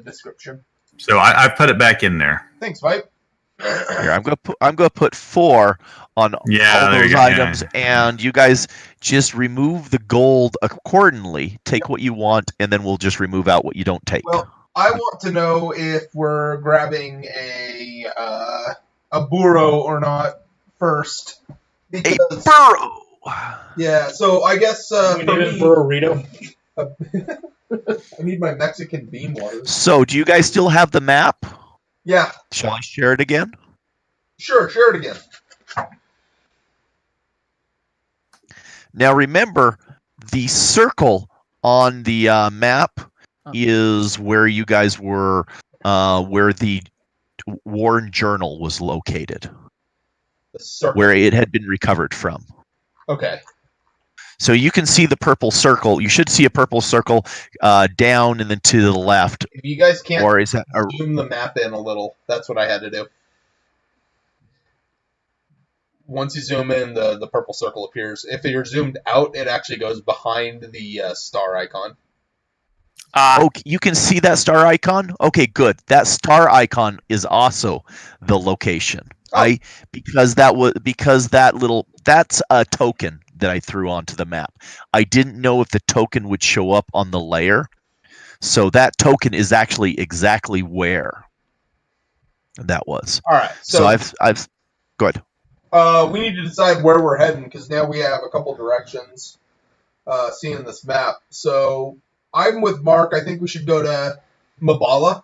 description. So I put it back in there. Thanks, Vipe. Here, I'm gonna put 4 on all those items, and you guys just remove the gold accordingly. Take what you want, and then we'll just remove out what you don't take. Well, I want to know if we're grabbing a burro or not first. A Because, burrow. yeah, so I guess we for need a me, burrito. I need my Mexican bean waters. So, do you guys still have the map? Yeah, Shall I share it again? sure, share it again. Now, remember, the circle on the map is where you guys were, where the Warren Journal was located, The circle. where it had been recovered from. Okay. So you can see the purple circle. You should see a purple circle down and then to the left. If you guys can't Or is that a, zoom the map in a little, that's what I had to do. Once you zoom in, the purple circle appears. If you're zoomed out, it actually goes behind the star icon. okay, you can see that star icon? Okay, good. That star icon is also the location. Oh. Because that's a token that I threw onto the map. I didn't know if the token would show up on the layer. So that token is actually exactly where that was. All right. So I've good. We need to decide where we're heading because now we have a couple directions seeing this map. So I'm with Mark. I think we should go to Mabala.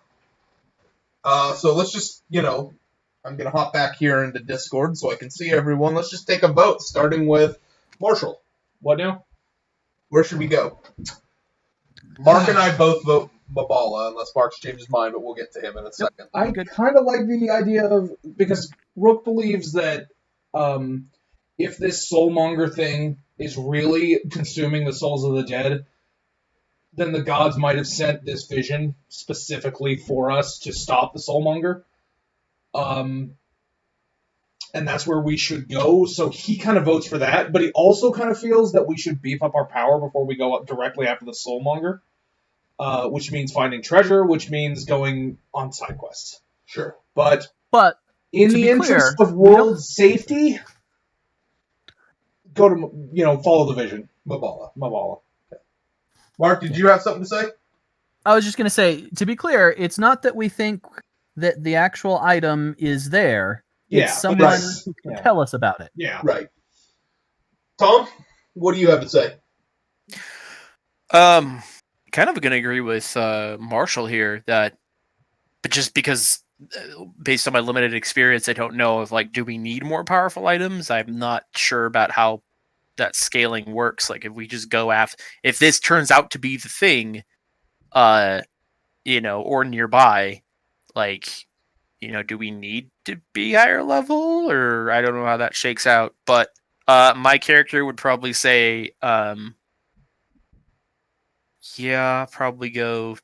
So let's just, I'm going to hop back here into Discord so I can see everyone. Let's just take a vote, starting with Marshall. What now? Where should we go? Mark and I both vote Mabala, unless Mark's changed his mind, but we'll get to him in a second. I kind of like the idea of, because Rook believes that if this soulmonger thing is really consuming the souls of the dead, then the gods might have sent this vision specifically for us to stop the soulmonger. And that's where we should go. So he kind of votes for that, but he also kind of feels that we should beef up our power before we go up directly after the soulmonger, which means finding treasure, which means going on side quests. Sure. But to in the be interest clear, of world safety, go to, follow the vision. Mabala. Okay. Mark, did you have something to say? I was just going to say, to be clear, it's not that we think that the actual item is there. It's someone who can tell us about it. Yeah. Right. Tom, what do you have to say? Kind of going to agree with Marshall here that, but just because based on my limited experience, I don't know if do we need more powerful items? I'm not sure about how that scaling works. Like if we just go after, if this turns out to be the thing, or nearby, do we need to be higher level, or I don't know how that shakes out. But my character would probably say, probably go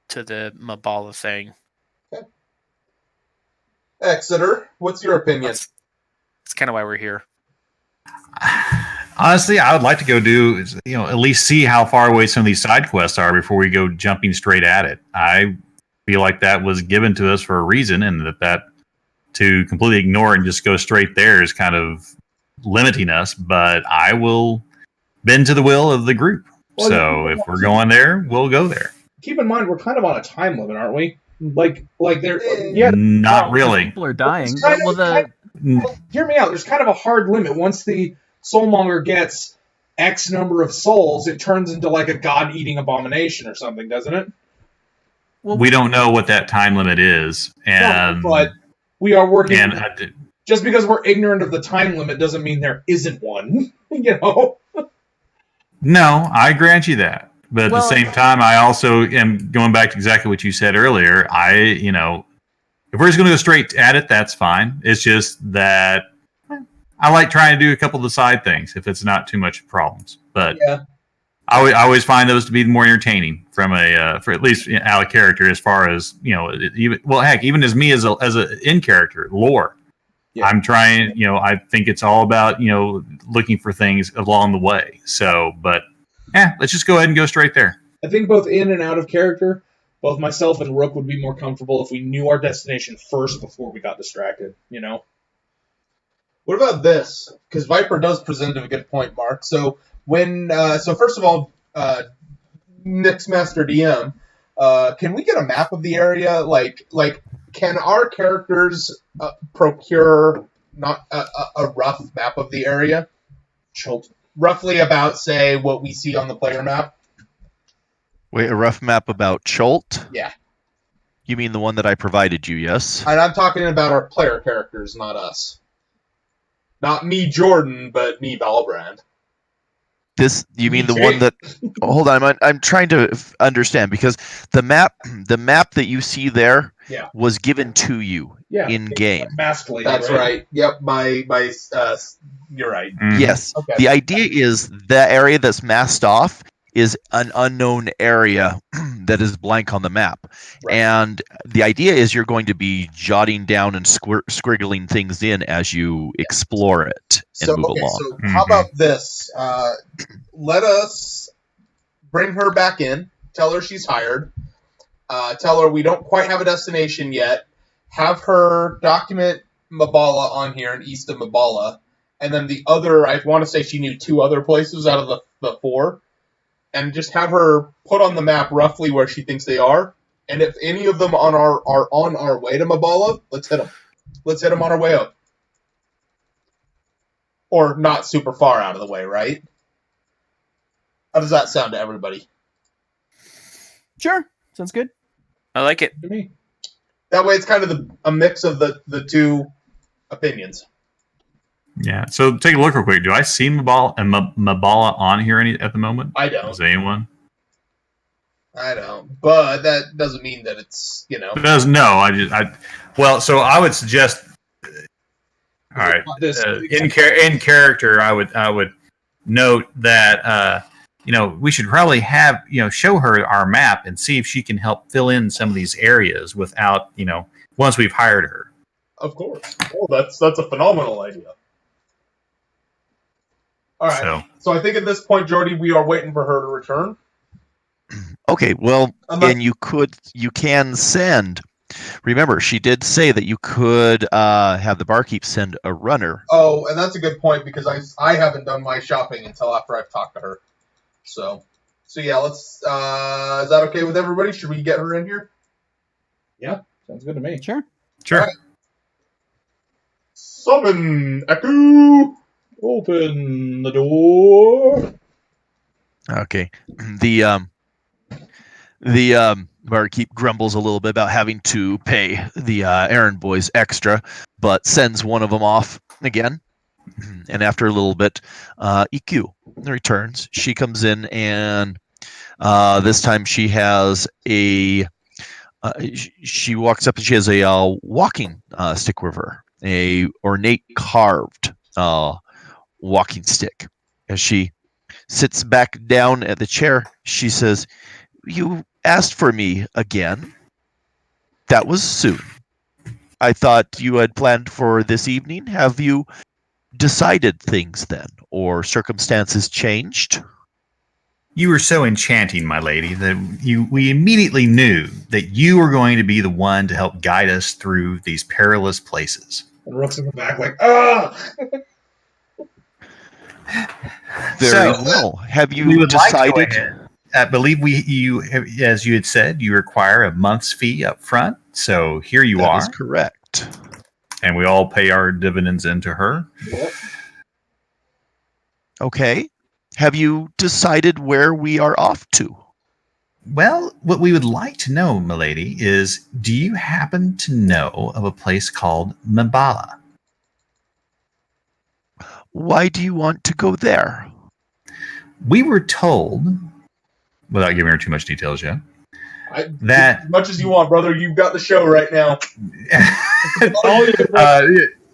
to the Mabala thing. Okay. Exeter, what's your opinion? That's kind of why we're here. Honestly, I would like to go do, at least see how far away some of these side quests are before we go jumping straight at it. I feel like that was given to us for a reason, and that to completely ignore it and just go straight there is kind of limiting us. But I will bend to the will of the group. Well, so if we're going there, we'll go there. Keep in mind, we're kind of on a time limit, aren't we? Like there. Not really. People are dying. Hear me out. There's kind of a hard limit. Once the soulmonger gets X number of souls, it turns into a god-eating abomination or something, doesn't it? Well, we don't know what that time limit is, and but we are working. And just because we're ignorant of the time limit doesn't mean there isn't one. No, I grant you that. But at the same time, I also am going back to exactly what you said earlier. If we're just going to go straight at it, that's fine. It's just that I like trying to do a couple of the side things if it's not too much problems. But I always find those to be more entertaining for at least out of character as far as, even as me as a in character lore. Yeah. I'm trying, I think it's all about, looking for things along the way. So, but let's just go ahead and go straight there. I think both in and out of character, both myself and Rook would be more comfortable if we knew our destination first before we got distracted, What about this? Because Viper does present a good point, Mark. So first of all, Nick's Master DM, can we get a map of the area? Like, can our characters procure not a rough map of the area? Roughly about, say, what we see on the player map. Wait, a rough map about Cholt? Yeah. You mean the one that I provided you, yes? And I'm talking about our player characters, not us. Not me, Jordan, but me, Valbrand. You mean the one that... Hold on, I'm trying to understand, because the map that you see there was given to you in game. Masked lady, That's right. Yep, my you're right. Mhm. Yes. Okay. The idea is the area that's masked off is an unknown area that is blank on the map. Right. And the idea is you're going to be jotting down and squiggling things in as you explore it and move along. So how about this? Let us bring her back in, tell her she's hired, tell her we don't quite have a destination yet, have her document Mabala on here and east of Mabala, and then the other, I want to say she knew 2 other places out of the 4, and just have her put on the map roughly where she thinks they are, and if any of them are on our way to Mabala, let's hit them. Let's hit them on our way up. Or not super far out of the way, right? How does that sound to everybody? Sure, sounds good. I like it. To me. That way it's kind of a mix of the 2 opinions. Yeah. So take a look real quick. Do I see Mabala on here at the moment? I don't. Is anyone? I don't. But that doesn't mean that it's, Well, so I would suggest. All right. In character, I would note that we should probably have show her our map and see if she can help fill in some of these areas without once we've hired her. Of course. Oh, that's a phenomenal idea. All right. So I think at this point, Jordy, we are waiting for her to return. Okay, well, and you can send. Remember, she did say that you could have the barkeep send a runner. Oh, and that's a good point because I haven't done my shopping until after I've talked to her. So yeah, let's. Is that okay with everybody? Should we get her in here? Yeah, sounds good to me. Sure. Right. Summon Echo. Open the door. Okay. The barkeep grumbles a little bit about having to pay the errand boys extra, but sends one of them off again. And after a little bit, EQ returns. She comes in, and this time she has she walks up and she has a walking stick with her, a ornate carved walking stick. As she sits back down at the chair, she says, "You asked for me again. That was soon. I thought you had planned for this evening. Have you decided things then, or circumstances changed?" You were so enchanting, my lady, that we immediately knew that you were going to be the one to help guide us through these perilous places. And Rook's in the back like, ah! Very well. Have you decided? I believe you, as you had said, you require a month's fee up front. So here you are. That is correct. And we all pay our dividends into her. Yep. Okay. Have you decided where we are off to? Well, what we would like to know, milady, is do you happen to know of a place called Mabala? Why do you want to go there? We were told, without giving her too much details yet, that as much as you want, brother. You've got the show right now.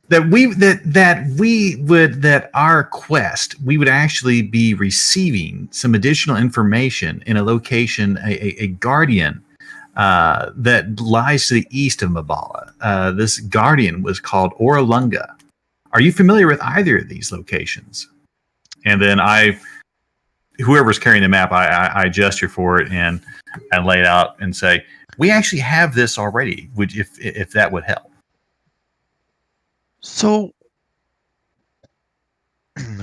that our quest, we would actually be receiving some additional information in a location, a guardian that lies to the east of Mabala. This guardian was called Oralunga. Are you familiar with either of these locations? And then whoever's carrying the map, I gesture for it and lay it out and say, we actually have this already, if that would help. So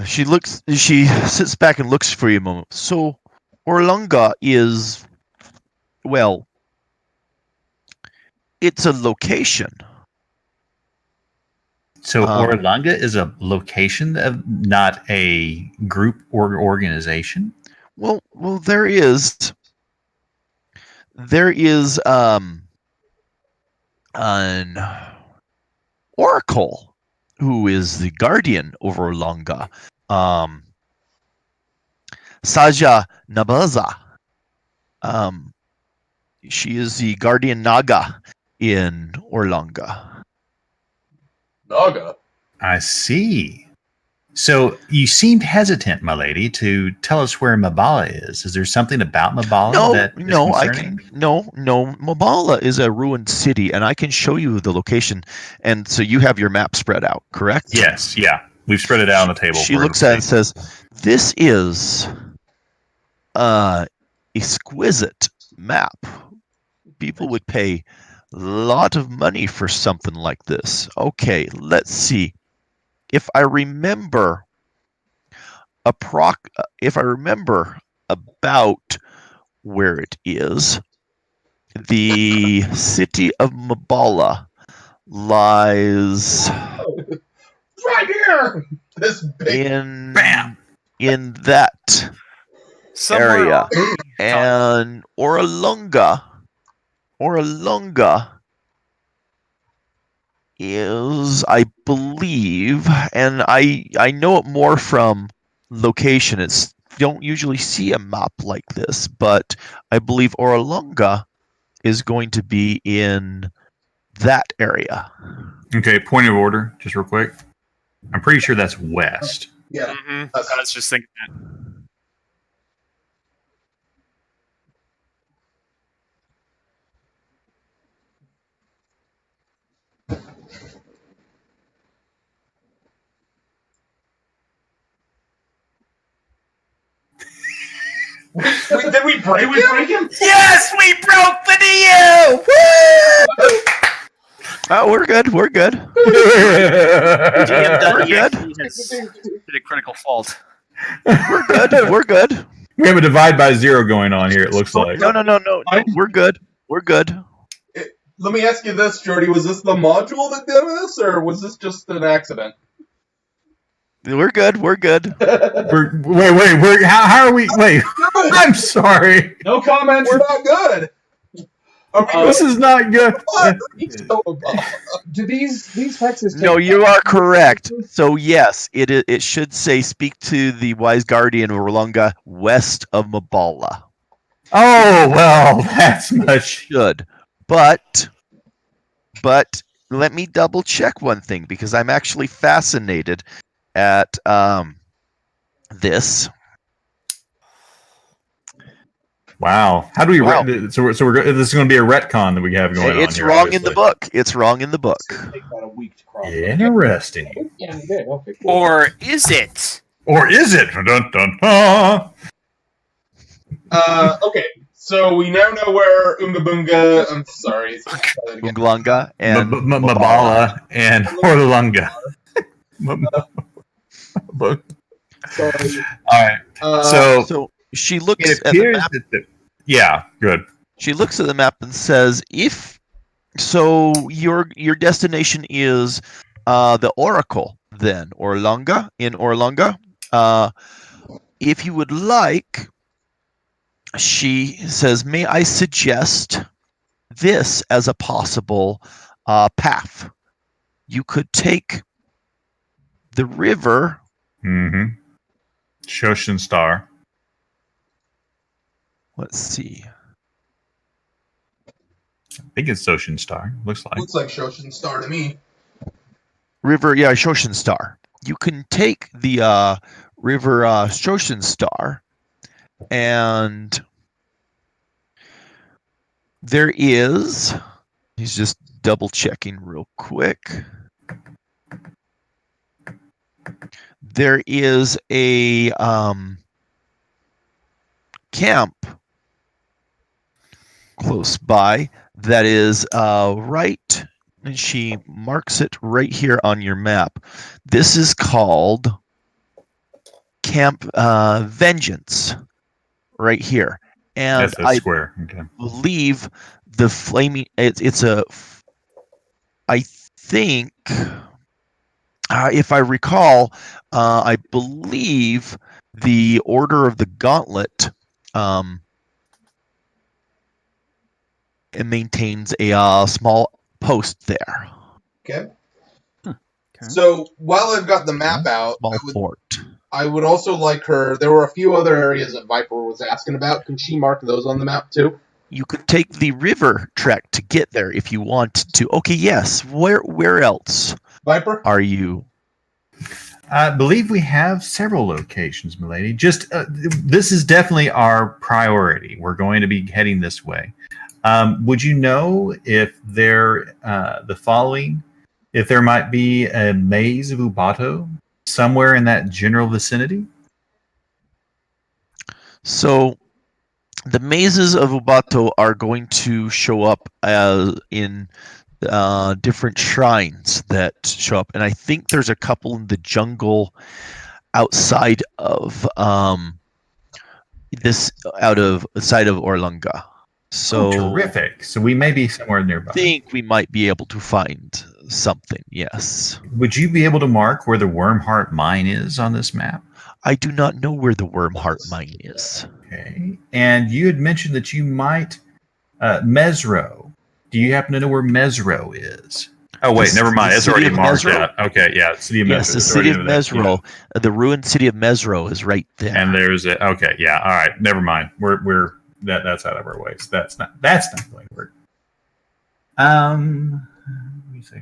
she sits back and looks for you a moment. So Orlunga is, well, it's a location. So Orlanga is a location, not a group or organization. Well, there is an oracle who is the guardian over Orlanga. Saja Nabaza. She is the guardian Naga in Orlanga. Naga. I see. So you seemed hesitant, my lady, to tell us where Mabala is. Is there something about Mabala that is concerning? No. Mabala is a ruined city, and I can show you the location. And so you have your map spread out, correct? Yes, yeah. We've spread it out on the table. She looks at it and says, "This is exquisite map. People would pay a lot of money for something like this. Okay, let's see. If I remember about where it is, the city of Mabala lies right here. This big in Bam! in that Somewhere area, off. and Orlanga is, I believe, and I know it more from location. It's don't usually see a map like this, but I believe Orlanga is going to be in that area. Okay, point of order, just real quick. I'm pretty sure that's west. Yeah. I was just thinking that. Wait, did we break him? Yes, we broke the DU! Woo! Oh, we're good. DM We're good. has hit a critical fault. We're good. We have a divide by zero going on here, it looks like. No. We're good. Let me ask you this, Jordy. Was this the module that did this, or was this just an accident? We're good. Wait, how are we? Wait, I'm sorry. No comment. We're not good. This is not good. Do these hexes? No, you are correct. So yes, it should say speak to the wise guardian of Orlanga west of Mabala. Oh well, that's much. Should, but let me double check one thing, because I'm actually fascinated at this. Wow, how do we? Wow. So we're this is going to be a retcon that we have going on. It's here, wrong obviously. in the book. It's wrong in the book. Take about a week to cross. Interesting. Yeah, you did. Okay, cool. Or is it? Or is it? Dun, dun, dun. Okay, so we now know where Oonga Boonga. I'm sorry. Unglanga and Mabala and Orlanga. Sorry. All right. So she looks It at the appears map. that yeah, good. She looks at the map and says, "If so, your destination is the Oracle, then Orlanga in Orlanga. If you would like," she says, "may I suggest this as a possible path? You could take the river." Mm-hmm. Shoshin Star. Let's see. I think it's Shoshin Star. Looks like. Looks like Shoshin Star to me. River, yeah, Shoshin Star. You can take the river Shoshin Star, and there is. He's just double checking real quick. There is a camp close by that is right, and she marks it right here on your map. This is called Camp Vengeance, right here. And That's a square. Okay. believe the flaming. It's a I think, if I recall, I believe the Order of the Gauntlet it maintains a small post there. Okay. Okay. So while I've got the map out, Small fort. I would also like her. There were a few other areas that Viper was asking about. Can she mark those on the map too? You could take the river trek to get there if you want to. Okay, yes. Where else Viper? are you? I believe we have several locations, milady. Just this is definitely our priority. We're going to be heading this way. Would you know if there the following, if there might be a maze of Ubato somewhere in that general vicinity? So, the mazes of Ubato are going to show up in different shrines that show up, and I think there's a couple in the jungle outside of outside of Orlunga. So terrific! So we may be somewhere nearby. I think we might be able to find something. Yes. Would you be able to mark where the Wormheart Mine is on this map? I do not know where the Wormheart Mine is. Okay. And you had mentioned that you might Mesro. Do you happen to know where Mesro is? Oh wait, never mind. It's already marked out. Okay, yeah, city of Mesro. Yes, the city of Mesro. The ruined city of Mesro is right there. And there's a okay, yeah, all right, never mind. We're that's out of our ways. That's not going to work. Let me see.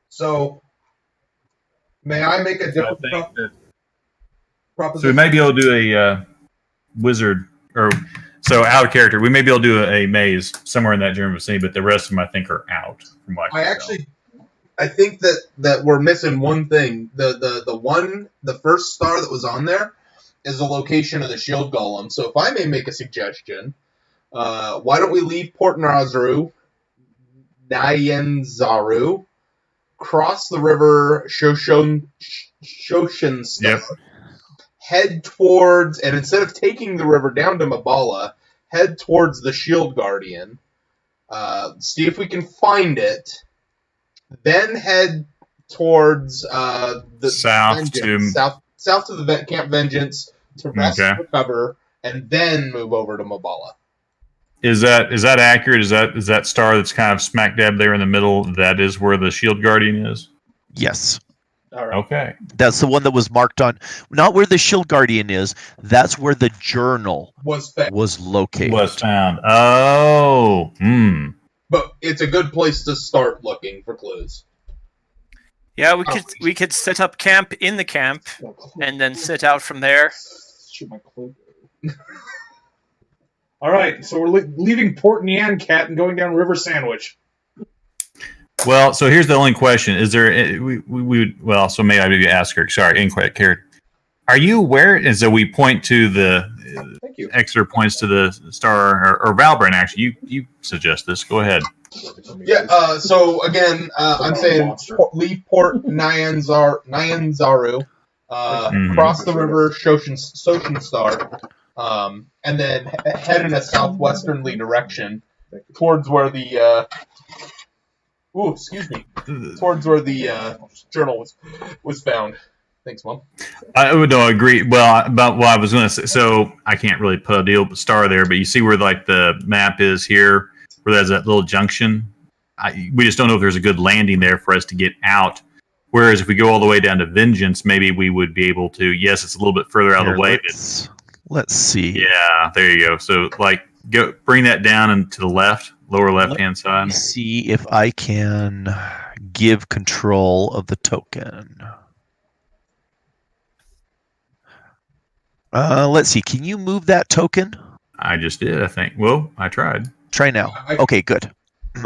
So, may I make a different proposition? So we may be able to do a wizard, or so out of character. We may be able to do a maze somewhere in that general vicinity, but the rest of them I think are out. From what I think that we're missing one thing. The first star that was on there is the location of the shield golem. So if I may make a suggestion, why don't we leave Port Nazaru, Nyanzaru, cross the river Shoshin Star, head towards, and instead of taking the river down to Mabala, head towards the Shield Guardian, see if we can find it, then head towards the south to the Camp Vengeance to rest and recover, and then move over to Mabala. Is that accurate? Is that star that's kind of smack dab there in the middle? That is where the Shield Guardian is? Yes. All right. Okay. That's the one that was marked on, not where the Shield Guardian is. That's where the journal was located. Was found. Oh. But it's a good place to start looking for clues. Yeah, we could set up camp in the camp and then sit out from there. Shoot my cloak. All right, so we're leaving Port Nyancat and going down River Sandwich. Well, so here's the only question: is there? We would. Well, so maybe I would ask her. Sorry, inquiry. Are you aware? And so we point to the. Thank you. Exeter points to the star, or Valbrand. Actually, you suggest this. Go ahead. Yeah. So again, I'm saying leave Port Nyanzaru, cross the river Shoshin Star, and then head in a southwesternly direction towards where the. Towards where the journal was found. Thanks, Mom. I would agree. Well, about what I was going to say. So I can't really put a star there, but you see where like the map is here, where there's that little junction. We just don't know if there's a good landing there for us to get out. Whereas if we go all the way down to Vengeance, maybe we would be able to. Yes, it's a little bit further out of the way. Let's see. Yeah, there you go. So like, bring that down and to the left, lower left-hand side. Let me see if I can give control of the token. Let's see. Can you move that token? I just did, I think. Well, I tried. Try now. Okay, good.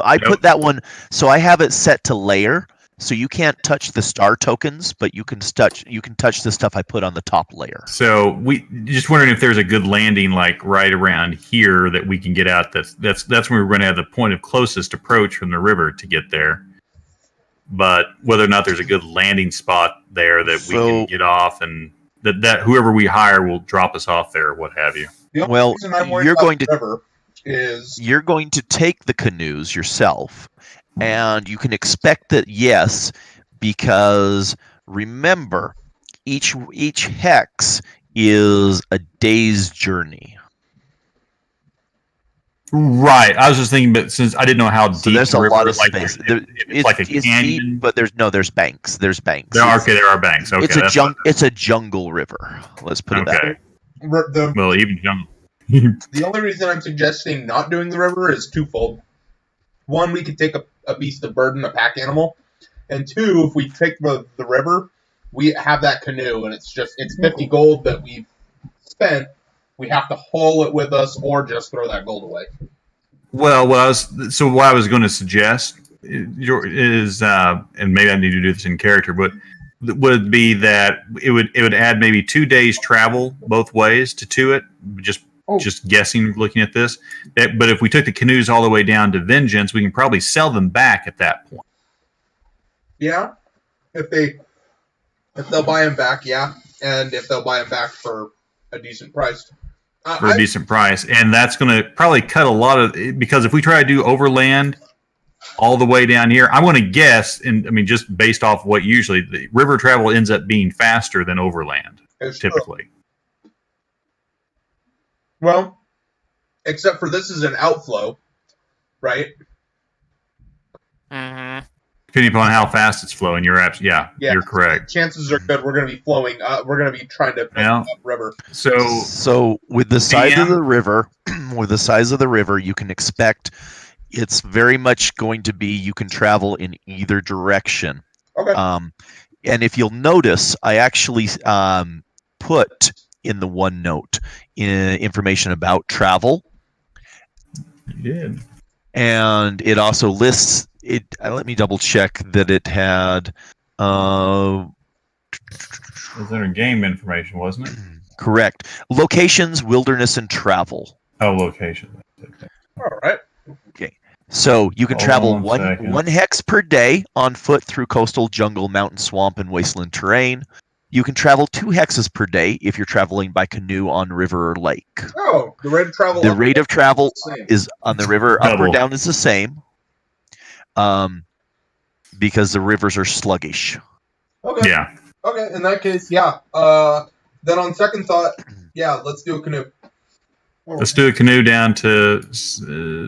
I put that one, so I have it set to layer, so you can't touch the star tokens, but you can touch the stuff I put on the top layer. So we just wondering if there's a good landing, like right around here, that we can get out. That's when we're going to have the point of closest approach from the river to get there. But whether or not there's a good landing spot there that we can get off, and that whoever we hire will drop us off there, or what have you. Well, you're going to. River is you're going to take the canoes yourself, and you can expect that, yes, because remember, each hex is a day's journey. Right. I was just thinking, but since I didn't know how So deep there's the a river, lot of like space. if it's like a canyon. Deep, but there's banks. There's banks. There are banks. Okay, It's a jungle river. Let's put it that way. Well, even jungle. The only reason I'm suggesting not doing the river is twofold. One, we could take a beast of burden, a pack animal, and two, if we take the river, we have that canoe, and it's 50 gold that we've spent. We have to haul it with us, or just throw that gold away. Well, what I was going to suggest is, and maybe I need to do this in character, but would be that it would add maybe 2 days travel both ways to it. Just guessing, looking at this. But if we took the canoes all the way down to Vengeance, we can probably sell them back at that point. Yeah, if they'll buy them back, yeah, and if they'll buy them back for a decent price. Decent price, and that's going to probably cut a lot of, because if we try to do overland all the way down here, I'm going to guess, and I mean just based off what usually the river travel ends up being faster than overland, typically. Well, except for this is an outflow, right? Mm-hmm. Depending upon how fast it's flowing, you're correct. Chances are good we're going to be flowing. We're going to be trying to up river. So with the size of the river, you can expect it's very much going to be you can travel in either direction. Okay. And if you'll notice, I actually put in the OneNote information about travel. You did. And it also lists it. Let me double check that it had. It was under game information, wasn't it? Correct. Locations, wilderness, and travel. Oh, location. Okay. All right. Okay. So you can travel one hex per day on foot through coastal, jungle, mountain, swamp, and wasteland terrain. You can travel 2 hexes per day if you're traveling by canoe on river or lake. Oh, the rate of travel. The rate of travel is on the river up or down is the same, because the rivers are sluggish. Okay. Yeah. Okay. In that case, yeah. Then on second thought, yeah, let's do a canoe. Let's do a canoe down to so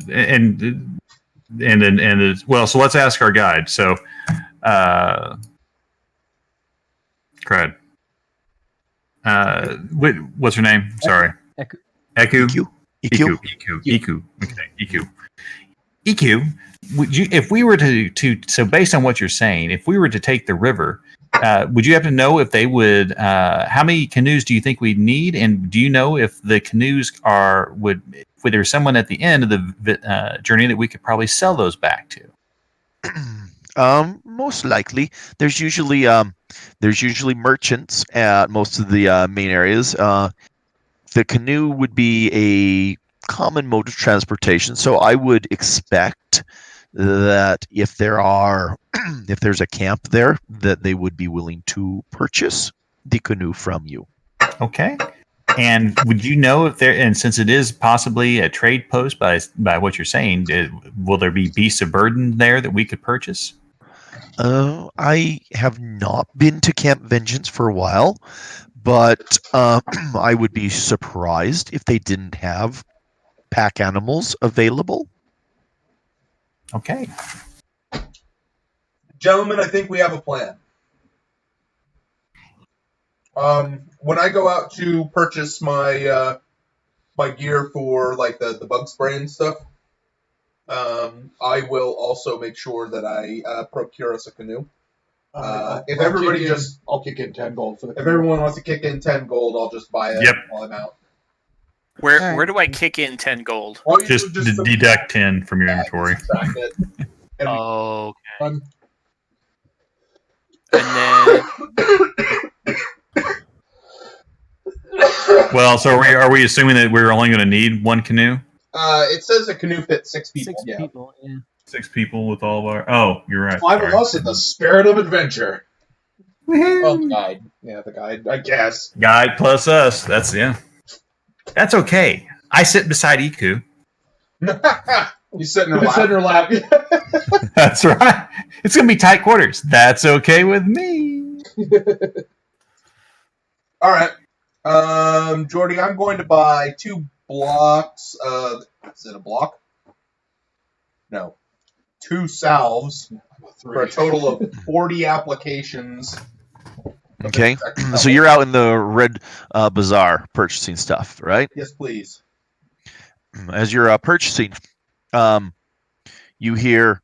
let's ask our guide. So, Crud. What's her name? Sorry. Eku. Iku. Okay. Iku. If we were so based on what you're saying, if we were to take the river, would you happen to know if they would? How many canoes do you think we'd need? And do you know if the canoes would there's someone at the end of the journey that we could probably sell those back to? Most likely, there's usually merchants at most of the main areas. The canoe would be a common mode of transportation, so I would expect that if there's a camp there, that they would be willing to purchase the canoe from you. Okay. And would you know if and since it is possibly a trade post by what you're saying, will there be beasts of burden there that we could purchase? I have not been to Camp Vengeance for a while, but I would be surprised if they didn't have pack animals available. Okay. Gentlemen, I think we have a plan. When I go out to purchase my my gear for like the bug spray and stuff, I will also make sure that I procure us a canoe. If everybody I'll kick in 10 gold for the if canoe. everyone wants to kick in 10 gold, I'll just buy it while I'm out. Where do I kick in 10 gold? Well, you Just deduct 10 from your inventory. subtract it. Oh, okay. Um, And then Well, so are we assuming that we're only going to need one canoe? It says a canoe fits 6 people. 6 people, yeah. 6 people with all of our... Oh, you're right. 5 of Sorry. us in the spirit of adventure. Well, the guide. Yeah, the guide, I guess. Guide plus us. That's okay. I sit beside Iku. You sit in her You sit in lap. her lap. That's right. It's gonna be tight quarters. That's okay with me. All right. Jordy, I'm going to buy 2 blocks. Is it a block? No. 2 salves for a total of 40 applications. Okay. So you're out in the red bazaar purchasing stuff, right? Yes, please. As you're purchasing, you hear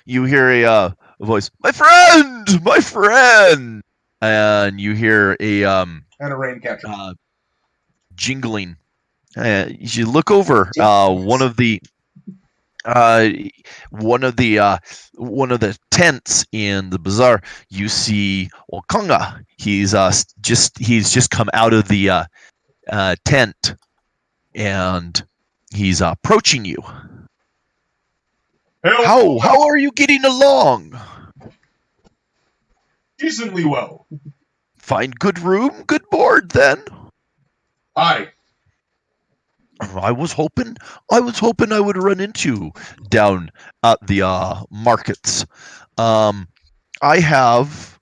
a voice, my friend, and you hear a And a rain catcher. jingling. You look over one of the tents in the bazaar. You see Wakanga. He's just come out of the tent, and he's approaching you. How are you getting along? Decently well. Find good room, good board, then. Aye. I was hoping I would run into down at the markets. I have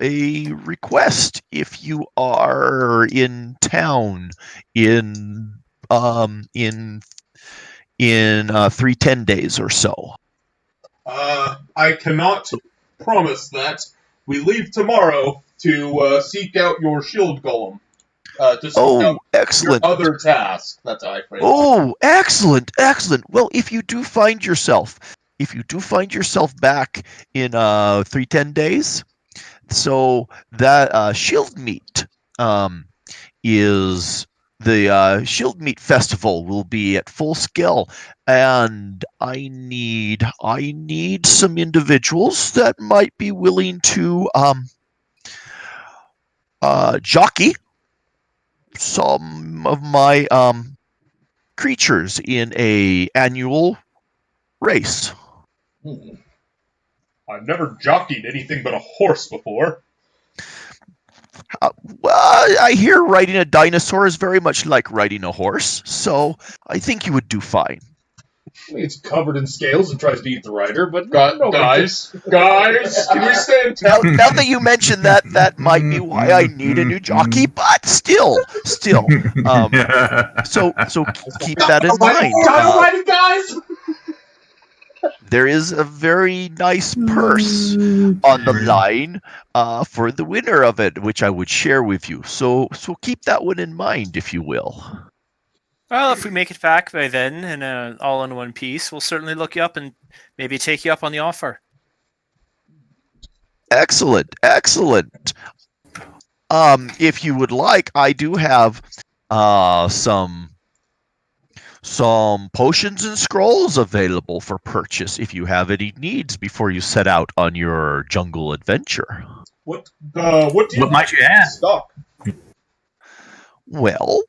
a request. If you are in town in 3-10 days or so. I cannot promise that. We leave tomorrow to seek out your shield golem. To seek out Excellent. your other task. That's how I phrase it. Oh, excellent. Well, if you do find yourself back in 3-10 days, so that shield meet is the shield meet festival will be at full scale, and I need some individuals that might be willing to jockey some of my creatures in a annual race. I've never jockeyed anything but a horse before. Well, I hear riding a dinosaur is very much like riding a horse, so I think you would do fine. I mean, it's covered in scales and tries to eat the rider, but Guys, can we stand now that you mention that, that might be why I need a new jockey, but still, so keep that in mind. Guys! There is a very nice purse on the line for the winner of it, which I would share with you. So keep that one in mind, if you will. Well, if we make it back by then and all in one piece, we'll certainly look you up and maybe take you up on the offer. Excellent. If you would like, I do have some potions and scrolls available for purchase if you have any needs before you set out on your jungle adventure. What might you have? Stock? Well,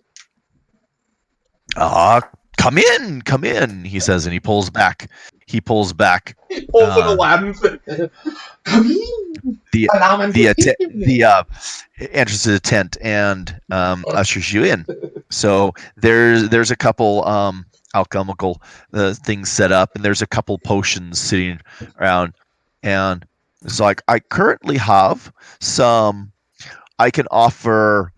come in, he says, and he pulls back. He pulls an Aladdin thing. Come in. The enters the tent and ushers you in. So there's a couple alchemical things set up, and there's a couple potions sitting around, and it's like, I currently have some. I can offer.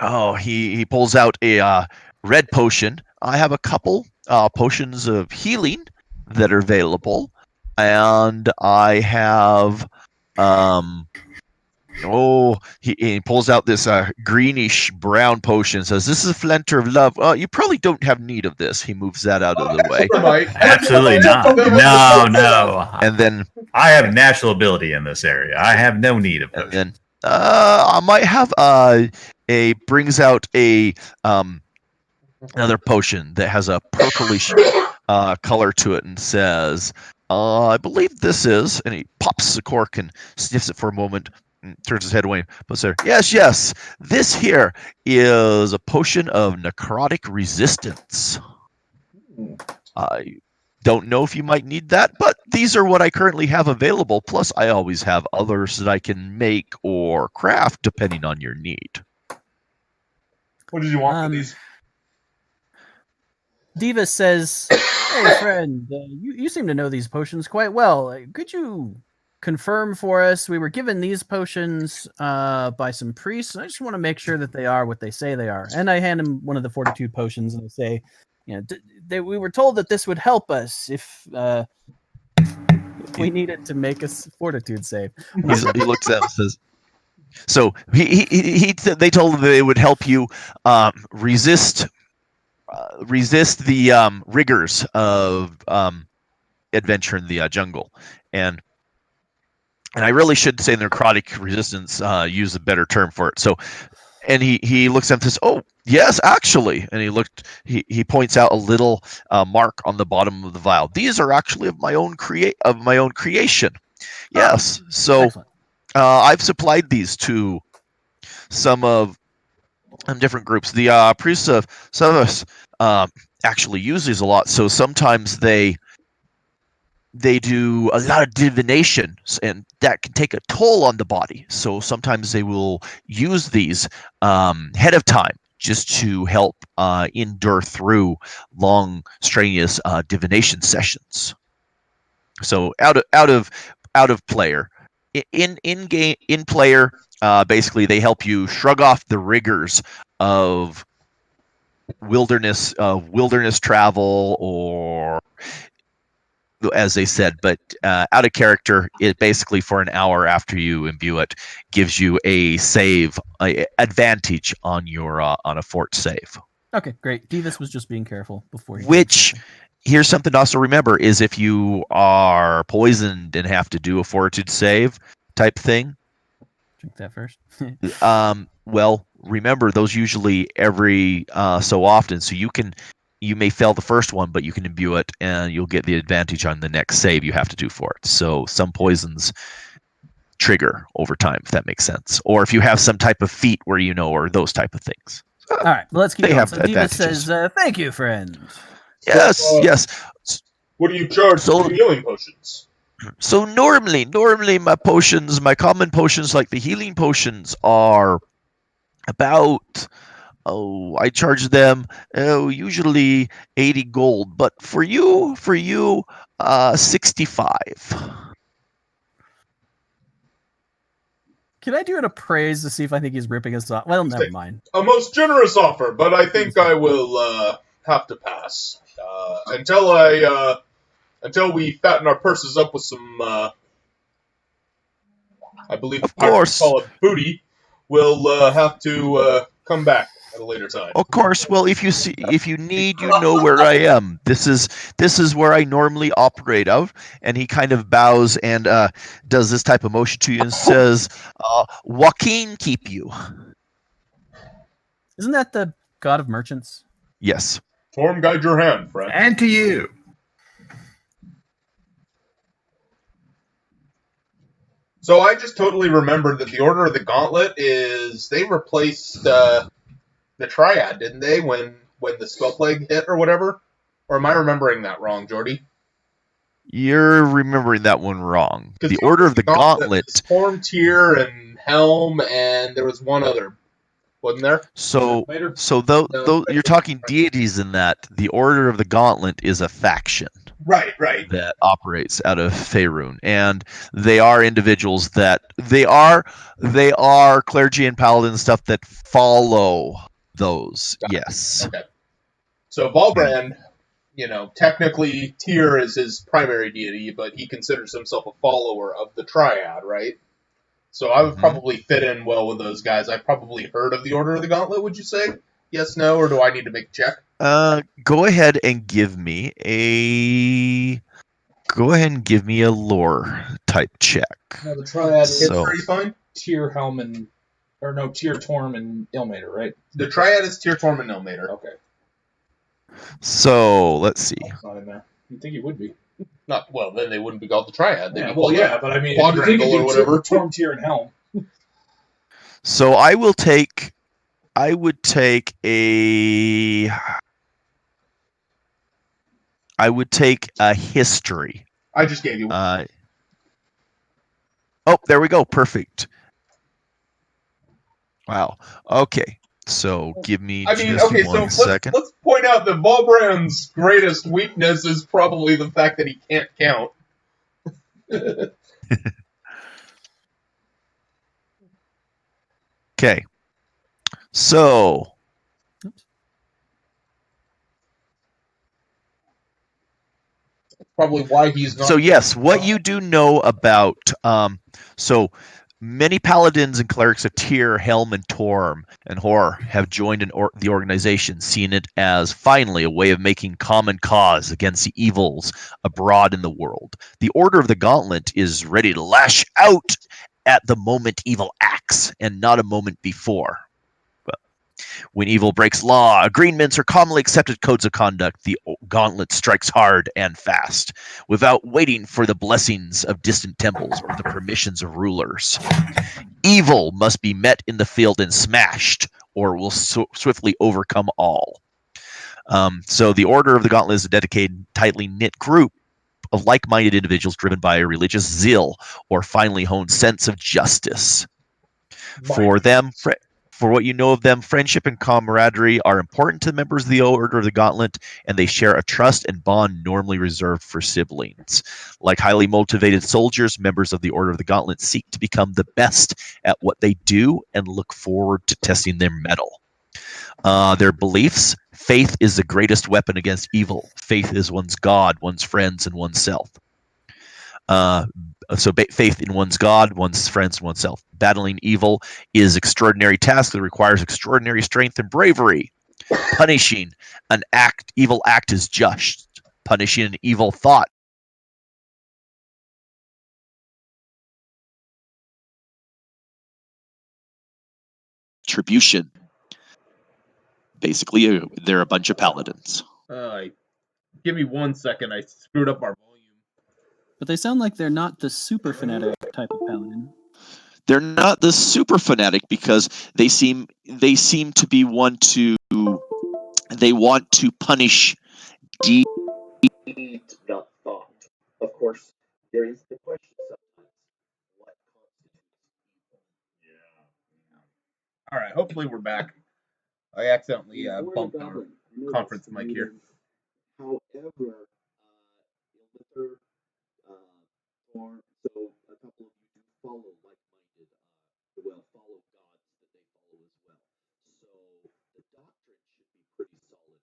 Oh, he pulls out a red potion. I have a couple potions of healing that are available, and I have he pulls out this greenish brown potion and says, this is a Flinter of Love. You probably don't have need of this. He moves that out of the way. Absolutely not. No. And then I have natural ability in this area. I have no need of potion. And then I might have brings out a another potion that has a purplish color to it and says, I believe this is, and he pops the cork and sniffs it for a moment and turns his head away, but there, yes, this here is a potion of necrotic resistance. I don't know if you might need that, but these are what I currently have available, plus I always have others that I can make or craft depending on your need. What did you want for these? Diva says, "Hey, friend, you seem to know these potions quite well. Could you confirm for us? We were given these potions by some priests. I just want to make sure that they are what they say they are." And I hand him one of the fortitude potions, and I say, we were told that this would help us if we needed to make a fortitude save." He looks at it and says, so they told him that it would help you resist the rigors of adventure in the jungle, and I really should say necrotic resistance. Use a better term for it. So, and he looks at him and says, "Oh, yes, actually," and he points out a little mark on the bottom of the vial. These are actually of my own creation. Yes, so I've supplied these to some of different groups. The priests of some of us actually use these a lot. So sometimes they do a lot of divination, and that can take a toll on the body. So sometimes they will use these ahead of time just to help endure through long, strenuous divination sessions. So out of player, in player, basically they help you shrug off the rigors of wilderness travel, or as they said, but out of character, it basically for an hour after you imbue it gives you a save advantage on your on a fort save. Okay, great. Divis was just being careful before. Which, here's something to also remember, is if you are poisoned and have to do a fortitude save type thing. Drink that first. Well, remember those usually every so often, so you may fail the first one, but you can imbue it, and you'll get the advantage on the next save you have to do for it. So some poisons trigger over time, if that makes sense, or if you have some type of feat where or those type of things. All right, well, let's keep They going. have So Diva advantages. says, "Thank you, friend." Yes, So, yes. What do you charge So- for healing potions? So normally my common potions like the healing potions are about, I charge them usually 80 gold, but for you 65. Can I do an appraise to see if I think he's ripping us off? Well, never mind. A most generous offer, but I think I will have to pass until we fatten our purses up with some. I believe Of the pirates course. call it booty. We'll have to come back at a later time. Of course. Well, if you need, where I am. This is where I normally operate of. And he kind of bows and does this type of motion to you and says, "Joaquin keep you." Isn't that the god of merchants? Yes. Torm, guide your hand, friend. And to you. So I just totally remembered that the Order of the Gauntlet they replaced the Triad, didn't they, when the Spell Plague hit or whatever? Or am I remembering that wrong, Jordy? You're remembering that one wrong. The Order of the Gauntlet. Torm, Tyr, and Helm, and there was one other, wasn't there? So though you're talking deities in that. The Order of the Gauntlet is a faction. Right. That operates out of Faerun, and they are individuals that they are clergy and paladin stuff that follow those. Yes. Okay. So Valbrand, technically Tyr is his primary deity, but he considers himself a follower of the Triad, right? So I would probably fit in well with those guys. I've probably heard of the Order of the Gauntlet, would you say? Yes, no, or do I need to make a check? Go ahead and give me a lore type check. No, the Triad is So- History fine? Tyr, Helm, Tyr, Torm, and Ilmater, right? The Triad is Tyr, Torm, and Ilmater. Okay. So let's see. It's not in there. You'd think it would be. Not well, then they wouldn't be called the Triad. They'd Yeah, be well, called yeah, but I mean, if you think Quadrangle or it'd be whatever. Torm, Tyr, and Helm. So I would take a history. I just gave you one. Oh, there we go. Perfect. Wow. Okay. So give me I mean, just okay, one so second. let's point out that Volbrand's greatest weakness is probably the fact that he can't count. Okay. So Probably why he's not. So yes, what you do know about so many paladins and clerics of Tyr, Helm, and Torm and Hor have joined the organization, seeing it as finally a way of making common cause against the evils abroad in the world. The Order of the Gauntlet is ready to lash out at the moment evil acts, and not a moment before. When evil breaks law, agreements, or commonly accepted codes of conduct, the gauntlet strikes hard and fast, without waiting for the blessings of distant temples or the permissions of rulers. Evil must be met in the field and smashed, or will swiftly overcome all. So the Order of the Gauntlet is a dedicated, tightly knit group of like-minded individuals driven by a religious zeal or finely honed sense of justice. For them, for what you know of them, friendship and camaraderie are important to members of the Order of the Gauntlet, and they share a trust and bond normally reserved for siblings. Like highly motivated soldiers, members of the Order of the Gauntlet seek to become the best at what they do and look forward to testing their mettle. Their beliefs: faith is the greatest weapon against evil. Faith is one's God, one's friends, and oneself. Faith in one's God, one's friends, and oneself. Battling evil is an extraordinary task that requires extraordinary strength and bravery. Punishing an evil act is just. Punishing an evil thought retribution. Basically, they're a bunch of paladins. Give me 1 second. I screwed up our volume. But they sound like they're not the super fanatic type of paladin. They're not the super fanatic because they seem to be they want to punish deep Not thought. Of course, there is the question sometimes: what constitutes evil? All right, hopefully we're back. I accidentally bumped our conference mic here. However, Ilithor, Thorn, so a couple of you do follow like-minded, follow gods that they follow as well. So the doctrine should be pretty solid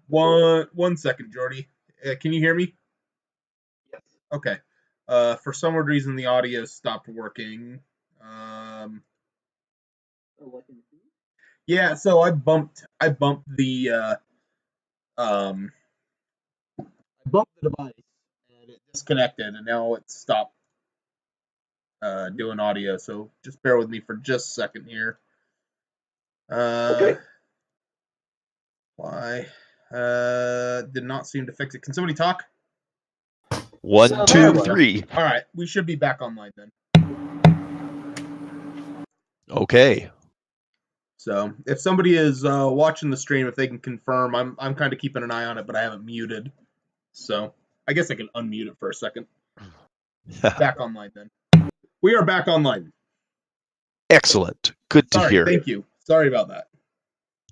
across. 1 second, Jordy. Can you hear me? Yes. Okay. For some weird reason, the audio stopped working. Yeah, so I bumped the device and it disconnected, and now it stopped doing audio. So just bear with me for just a second here. Okay. Why? Did not seem to fix it. Can somebody talk? 1, 2, 3. All right, we should be back online then. Okay. So if somebody is watching the stream, if they can confirm, I'm kind of keeping an eye on it, but I haven't muted. So I guess I can unmute it for a second. Back online then. We are back online. Excellent. Good to hear. Thank you. Sorry about that.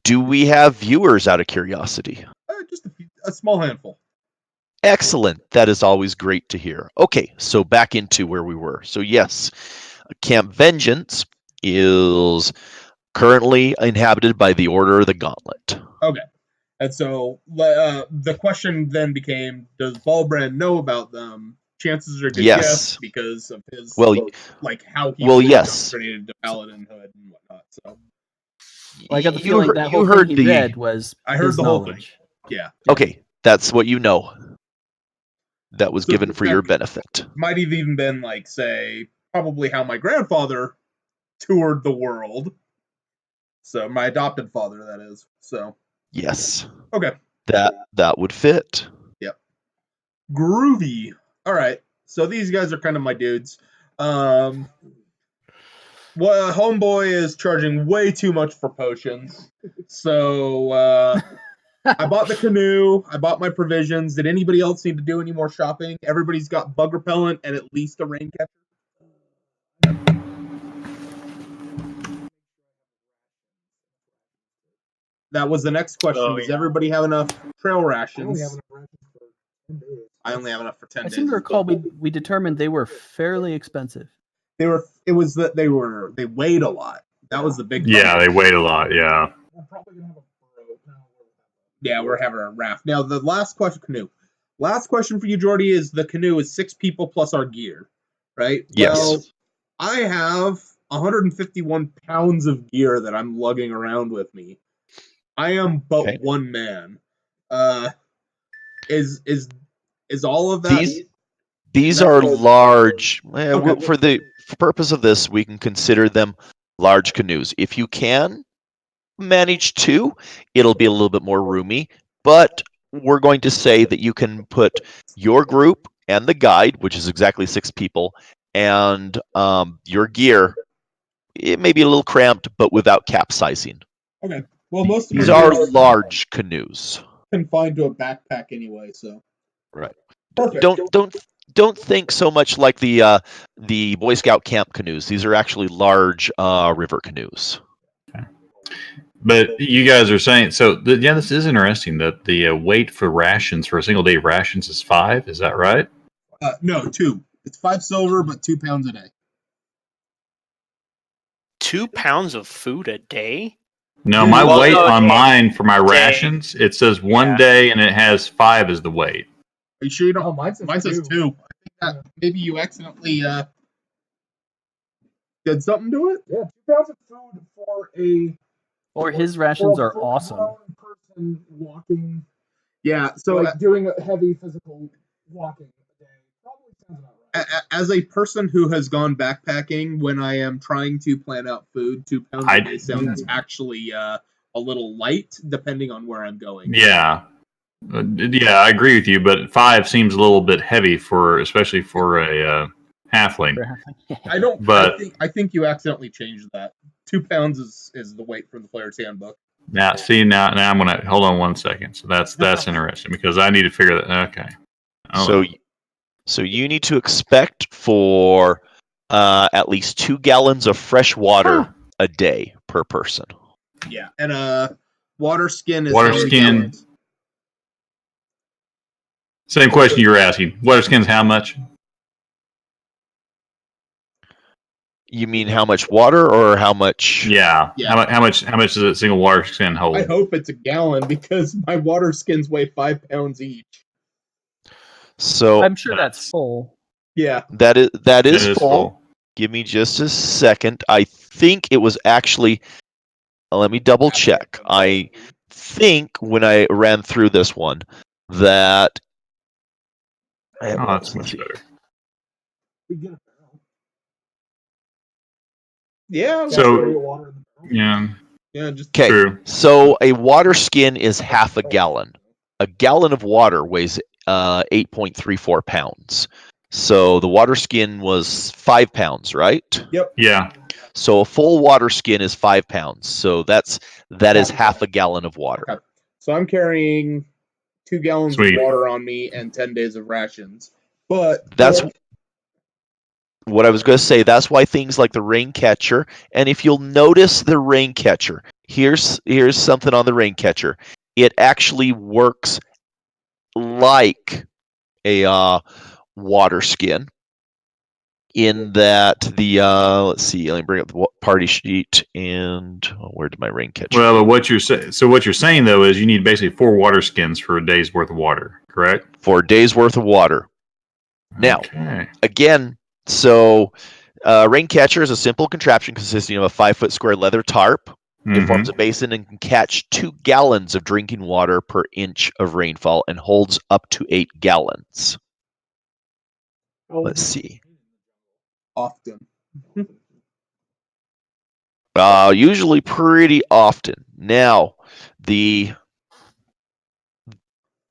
Do we have viewers out of curiosity? Just a small handful. Excellent. That is always great to hear. Okay, so back into where we were. So yes, Camp Vengeance is currently inhabited by the Order of the Gauntlet. Okay. And so the question then became, does Volbrand know about them? Chances are good yes, because of his how he indoctrinated to paladinhood and whatnot. So I got the feeling that whole thing he read was I heard the whole thing. Yeah. Okay, that's what you know. That was given for your benefit. Might have even been say, probably how my grandfather toured the world. So my adopted father, that is. So yes. Okay. That would fit. Yep. Groovy. All right. So these guys are kind of my dudes. Homeboy is charging way too much for potions. So I bought the canoe. I bought my provisions. Did anybody else need to do any more shopping? Everybody's got bug repellent and at least a rain catcher. that was the next question. Oh, Does everybody have enough trail rations? I only have enough rations for 10 days. I only have enough for 10 I days. seem to recall we determined they were fairly expensive. They weighed a lot. That was the big Yeah, they weighed a lot. Yeah. We're probably gonna have a boat now. Yeah, we're having a raft. Now, the last question, canoe. Last question for you, Jordy, is the canoe is 6 people plus our gear, right? Yes. Well, I have 151 pounds of gear that I'm lugging around with me. I am but Okay. one man. Is all of that? These are large. For the purpose of this, we can consider them large canoes. If you can manage 2, it'll be a little bit more roomy. But we're going to say that you can put your group and the guide, which is exactly 6 people, and your gear. It may be a little cramped, but without capsizing. Okay. Well, most of These our are gear is large canoes. confined to a backpack anyway, so. Right. Perfect. Don't think so much like the Boy Scout camp canoes. These are actually large river canoes. But you guys are saying yeah. This is interesting that the weight for rations for a single day rations is 5. Is that right? No, 2. It's 5 silver, but 2 pounds a day. 2 pounds of food a day? No, my Well, weight no, on day. mine for my Day. rations, it says 1 day and it has 5 as the weight. Are you sure you don't? Oh, mine says 2. 2. I think that maybe you accidentally did something to it. Yeah, 2 pounds of food for a. Or his rations for a are awesome. full-grown person walking, Yeah. So like doing a heavy physical walking a day. Probably sounds about right. as a person who has gone backpacking, when I am trying to plan out food, 2 pounds a day sounds actually a little light, depending on where I'm going. Yeah. Yeah, I agree with you, but 5 seems a little bit heavy especially for a halfling. I don't. But I think you accidentally changed that. 2 pounds is the weight from the player's handbook. now I'm gonna hold on 1 second. So that's interesting because I need to figure that. Okay. So you need to expect for at least 2 gallons of fresh water a day per person. Yeah, and water skin is Water how many skin. gallons? Same question you were asking. Water skin's how much? You mean how much water or how much? Yeah. How much does a single water skin hold? I hope it's a gallon because my water skins weigh 5 pounds each. So I'm sure that's full. Yeah. That is full. Give me just a second. I think it was actually. Let me double check. I think when I ran through this one that. That's much better. Yeah. So yeah. Yeah. Just Okay. True. So a water skin is half a gallon. A gallon of water weighs 8.34 pounds. So the water skin was 5 pounds, right? Yep. Yeah. So a full water skin is 5 pounds. So that is half a gallon of water. Okay. So I'm carrying 2 gallons Sweet. of water on me and 10 days of rations. But That's what I was going to say. That's why things like the rain catcher, and if you'll notice the rain catcher, here's something on the rain catcher. It actually works like a water skin in that the let's see, let me bring up the party sheet and where did my rain catcher? Well, what you're saying though is you need basically 4 water skins for a day's worth of water, correct? 4 days worth of water. Now, Okay. again, so rain catcher is a simple contraption consisting of a 5-foot square leather tarp. It forms a basin and can catch 2 gallons of drinking water per inch of rainfall and holds up to 8 gallons. Let's see. often. Usually pretty often. Now,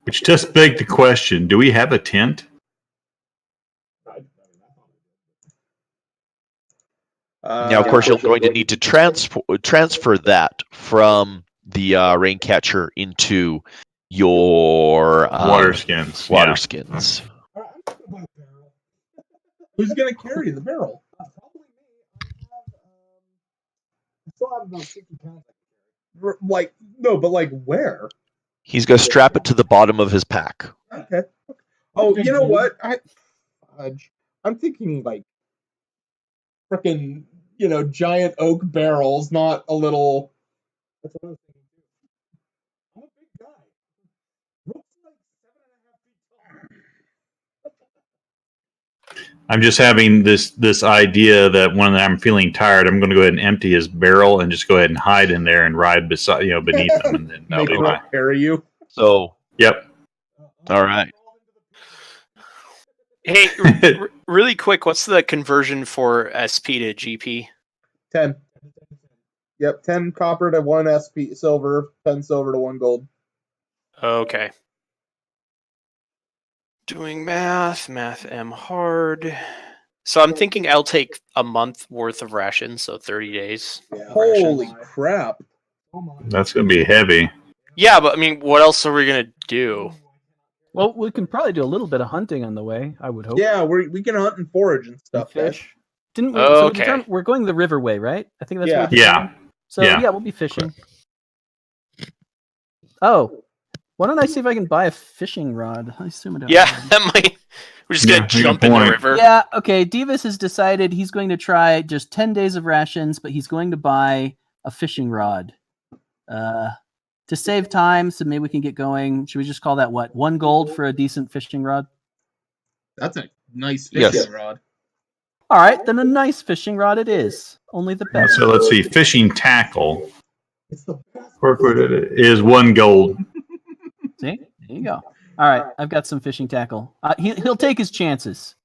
Which just begs the question: do we have a tent? Now, of course, you're going to need to transfer that from the rain catcher into your Water skins. Water skins. Who's going to carry the barrel? Probably me. I still have about 50 pounds. Like, no, but like where? He's going to strap it to the bottom of his pack. Okay. Oh, you know what? I'm thinking like freaking, giant oak barrels, not a little. That's what I was thinking too. I'm a big guy. Rope's like 7.5 feet tall. I'm just having this idea that when I'm feeling tired, I'm going to go ahead and empty his barrel and just go ahead and hide in there and ride beside, beneath him, and then that'll Make be my. Rope carry you. So, Yep. all right. Hey, really quick, what's the conversion for SP to GP? 10. Yep, 10 copper to 1 SP silver, 10 silver to 1 gold. Okay. Doing math M hard. So I'm thinking I'll take a month worth of rations, so 30 days. Holy crap. That's going to be heavy. Yeah, but I mean, what else are we going to do? Well, we can probably do a little bit of hunting on the way, I would hope. Yeah, we can hunt and forage and stuff, And guys. fish. Didn't we? Okay. So we determined we're going the river way, right? I think that's what we Yeah. determined. So Yeah. yeah, we'll be fishing. Oh, why don't I see if I can buy a fishing rod? I assume I don't. Yeah, have one. that might. We're just Yeah, going to good jump in the point. river. Yeah. Okay. Divas has decided he's going to try just 10 days of rations, but he's going to buy a fishing rod. To save time, so maybe we can get going. Should we just call that what? 1 gold for a decent fishing rod? That's a nice Yes. fishing rod. All right, then a nice fishing rod it is. Only the best. So let's see. Fishing tackle It's the best. is 1 gold. See? There you go. All right, I've got some fishing tackle. He'll take his chances.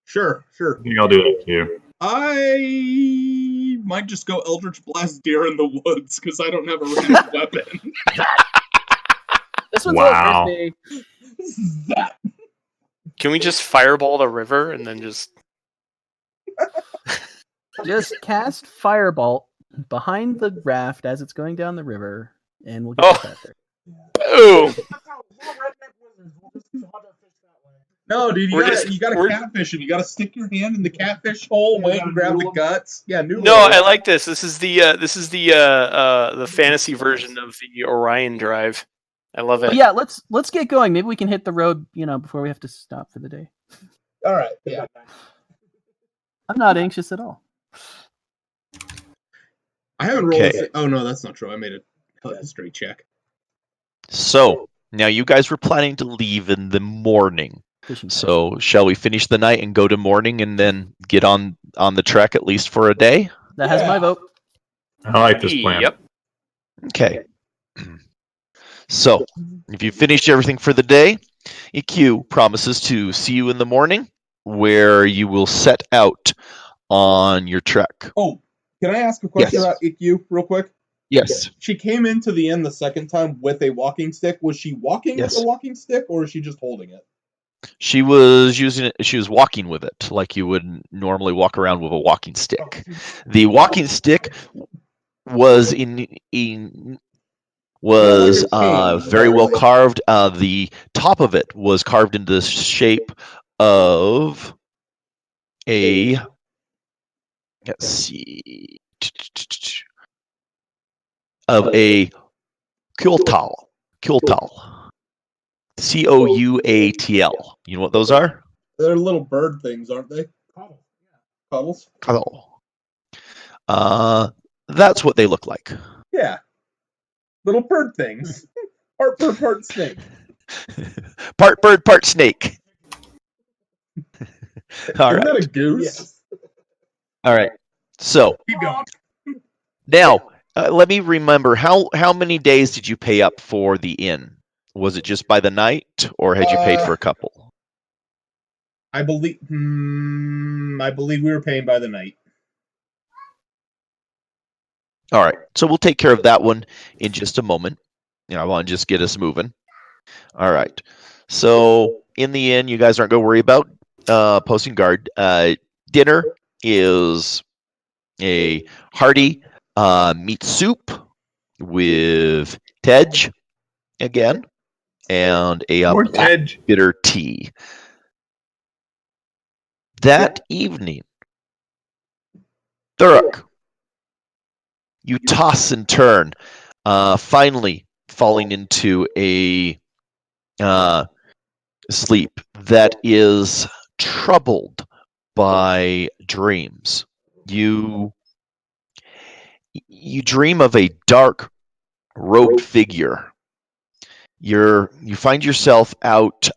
Sure. I think I'll do that too. I might just go Eldritch Blast deer in the woods because I don't have a ranged weapon. This one's Wow. all birthday. That. Can we just fireball the river and then just... Just cast Firebolt behind the raft as it's going down the river, and we'll get Oh. that there. Boom! No, dude, We're you gotta catfish him. You gotta stick your hand in the catfish hole, wait and grab the guts. Yeah, noodle. No, I like this. This is the fantasy version of the Orion Drive. I love it. But yeah, let's get going. Maybe we can hit the road, before we have to stop for the day. All right, yeah. I'm not anxious at all. I haven't rolled. Okay. Oh no, that's not true. I made a history check. So, now you guys were planning to leave in the morning. Fishing So, shall we finish the night and go to morning and then get on the trek at least for a day? That has my vote. I like this plan. Yep. Okay. So, if you finish everything for the day, EQ promises to see you in the morning, where you will set out on your trek. Oh, can I ask a question Yes. about IQ real quick? Yes. She came into the inn the second time with a walking stick. Was she walking Yes. with a walking stick, or is she just holding it? She was using it. She was walking with it like you would normally walk around with a walking stick. The walking stick was very well carved. The top of it was carved into the shape of a. Let's see. Of a Kueltal. Couatl. You know what those are? They're little bird things, aren't they? Cuddles. Cuddle. That's what they look like. Yeah. Little bird things. Part bird, part snake. Part bird, part snake. All Isn't right. that a goose? Yes. All right. So Keep going. now, let me remember. How many days did you pay up for the inn? Was it just by the night, or had you paid for a couple? I believe we were paying by the night. All right. So we'll take care of that one in just a moment. I want to just get us moving. All right. So in the inn, you guys aren't going to worry about posting guard. Dinner is a hearty meat soup with tej again, and a More black Tej. bitter tea. That evening, Thurrock, you toss and turn finally falling into a sleep that is troubled by dreams. You dream of a dark robed figure. You find yourself out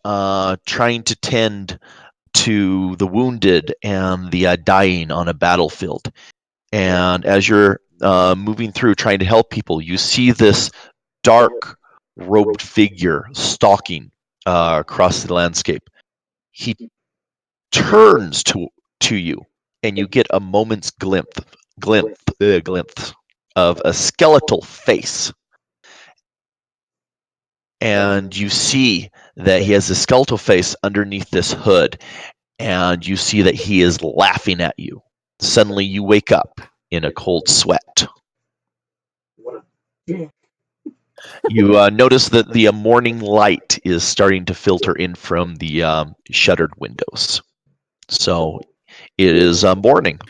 trying to tend to the wounded and the dying on a battlefield. And as you're moving through trying to help people, you see this dark robed figure stalking across the landscape. He turns to you, and you get a moment's glimpse of a skeletal face. And you see that he has a skeletal face underneath this hood, and you see that he is laughing at you. Suddenly, you wake up in a cold sweat. You notice that the morning light is starting to filter in from the shuttered windows. So it is morning.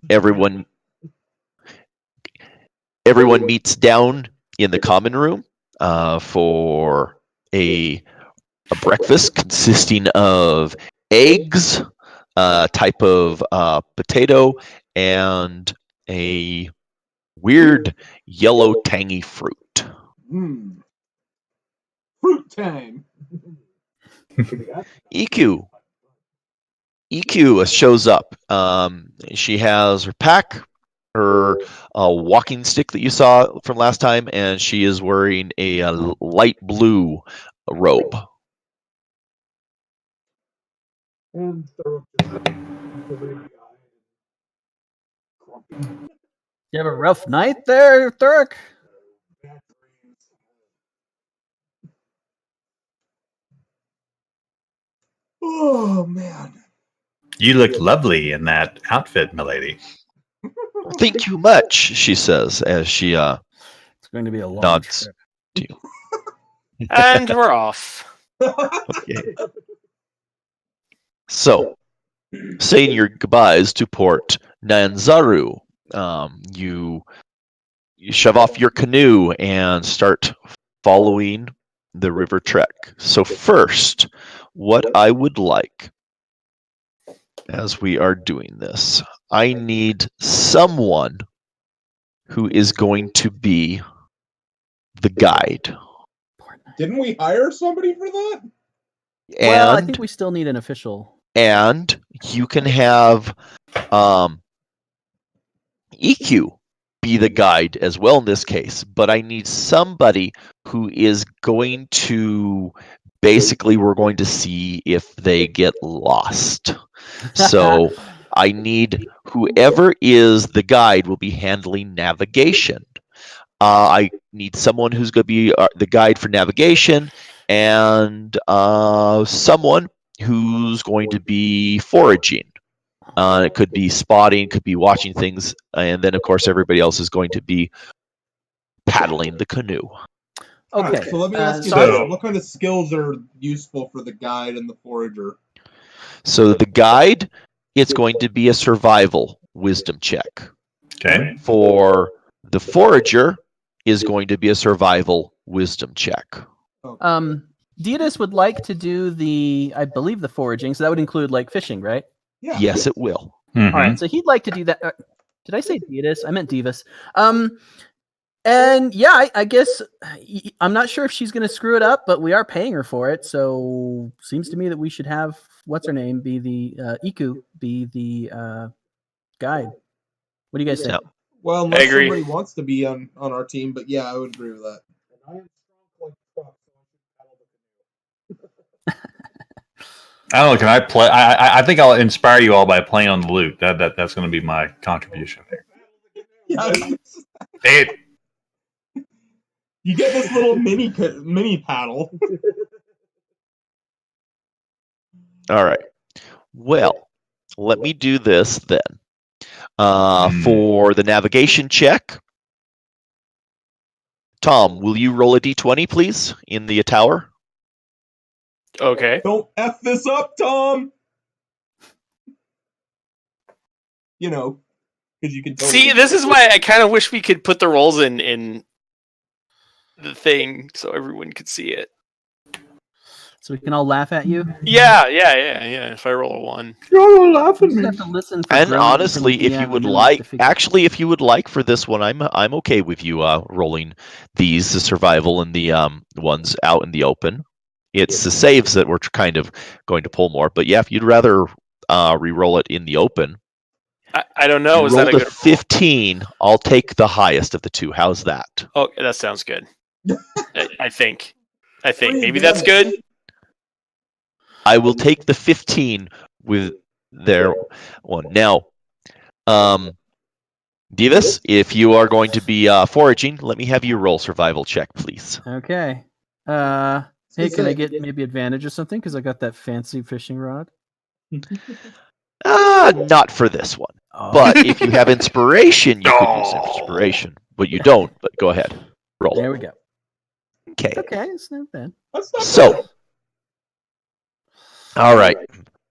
Everyone meets down in the common room for a breakfast consisting of eggs, a type of potato, and a weird yellow tangy fruit. Fruit time. EQ shows up. She has her pack, her walking stick that you saw from last time, and she is wearing a light blue robe. And You have a rough night there, Thurk? Oh man. You look lovely in that outfit, milady. Thank you much, she says as she It's going to be a long nods trip. to you. And we're off. Okay. So, saying your goodbyes to Port Nanzaru, you shove off your canoe and start following the river trek. So first, what I would like, as we are doing this, I need someone who is going to be the guide. Didn't we hire somebody for that? Well, I think we still need an official. And you can have EQ be the guide as well in this case, but I need somebody who is going to basically, we're going to see if they get lost. So I need whoever is the guide will be handling navigation. I need someone who's going to be the guide for navigation, and someone who's going to be foraging. It could be spotting, could be watching things, and then of course everybody else is going to be paddling the canoe. Okay. So let me ask you so- this: what kind of skills are useful for the guide and the forager? So the guide, it's going to be a survival wisdom check. Okay. For the forager, is going to be a survival wisdom check. Dietis would like to do I believe the foraging, so that would include like fishing, right? Yeah. Yes, it will. Mhm. All right, so he'd like to do that. Did I say Dietis? I meant Divas. And yeah, I guess I'm not sure if she's going to screw it up, but we are paying her for it, so seems to me that we should have what's her name be the Iku be the guide. What do you guys say? Yeah. Well, unless I agree. somebody wants to be on our team, but yeah, I would agree with that. I don't know. Can I play? I think I'll inspire you all by playing on the lute. That's going to be my contribution. Yeah, It, you get this little mini paddle. All right. Well, let me do this then. For the navigation check, Tom, will you roll a d20, please, in the tower? Okay. Don't F this up, Tom! You know. because you can See, this is why I kind of wish we could put the rolls in the thing so everyone could see it. So we can all laugh at you. Yeah. If I roll a 1, You're laughing You at just me. have to listen for And groans from honestly, the if DM, you and would then we have to like, figure it out. actually, if you would like for this one, I'm okay with you rolling the survival and the ones out in the open. It's the saves that we're kind of going to pull more. But yeah, if you'd rather re-roll it in the open, I don't know. you Is that a rolled good? 15. I'll take the highest of the two. How's that? Oh, that sounds good. I think maybe that's good. I will take the 15 with their one. Now, Divas, if you are going to be foraging, let me have you roll survival check, please. Okay. Hey, can I get maybe advantage or something? Because I got that fancy fishing rod. Not for this one. Oh. But if you have inspiration, you could use inspiration. But you don't. But go ahead. Roll. There we go. Okay. Okay, it's not bad. That's not So, bad. all right.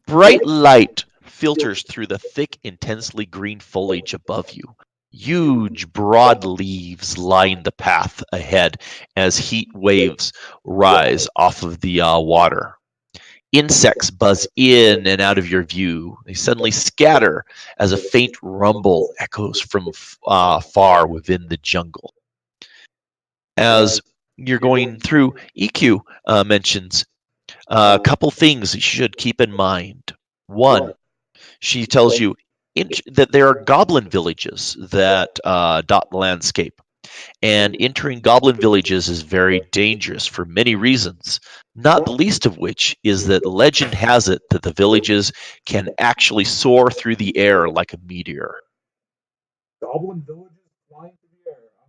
Bright light filters through the thick, intensely green foliage above you. Huge, broad leaves line the path ahead as heat waves rise off of the water. Insects buzz in and out of your view. They suddenly scatter as a faint rumble echoes from far within the jungle. As you're going through, EQ mentions a couple things that you should keep in mind. One, she tells you that there are goblin villages that dot the landscape. And entering goblin villages is very dangerous for many reasons, not the least of which is that legend has it that the villages can actually soar through the air like a meteor. Goblin villages flying through the air. Huh?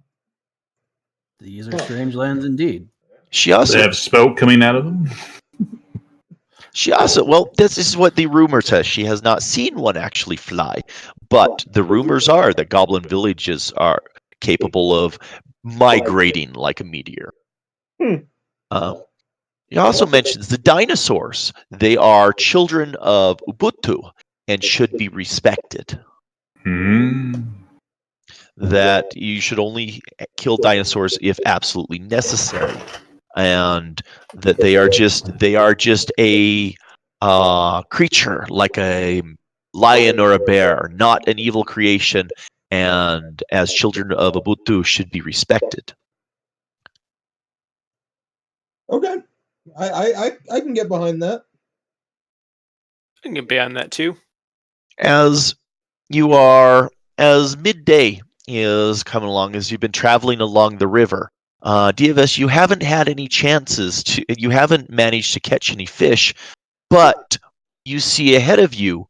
These are strange lands indeed. She They also, have smoke coming out of them. well, this is what the rumor says. She has not seen one actually fly, but the rumors are that goblin villages are capable of migrating like a meteor. He also mentions the dinosaurs. They are children of Ubuntu and should be respected. That you should only kill dinosaurs if absolutely necessary, and that they are just a creature like a lion or a bear, not an evil creation, and as children of Ubuntu should be respected. Okay. I can get behind that. I can get behind that too. As midday is coming along, as you've been traveling along the river, Diavus, you haven't had any chances you haven't managed to catch any fish, but you see ahead of you,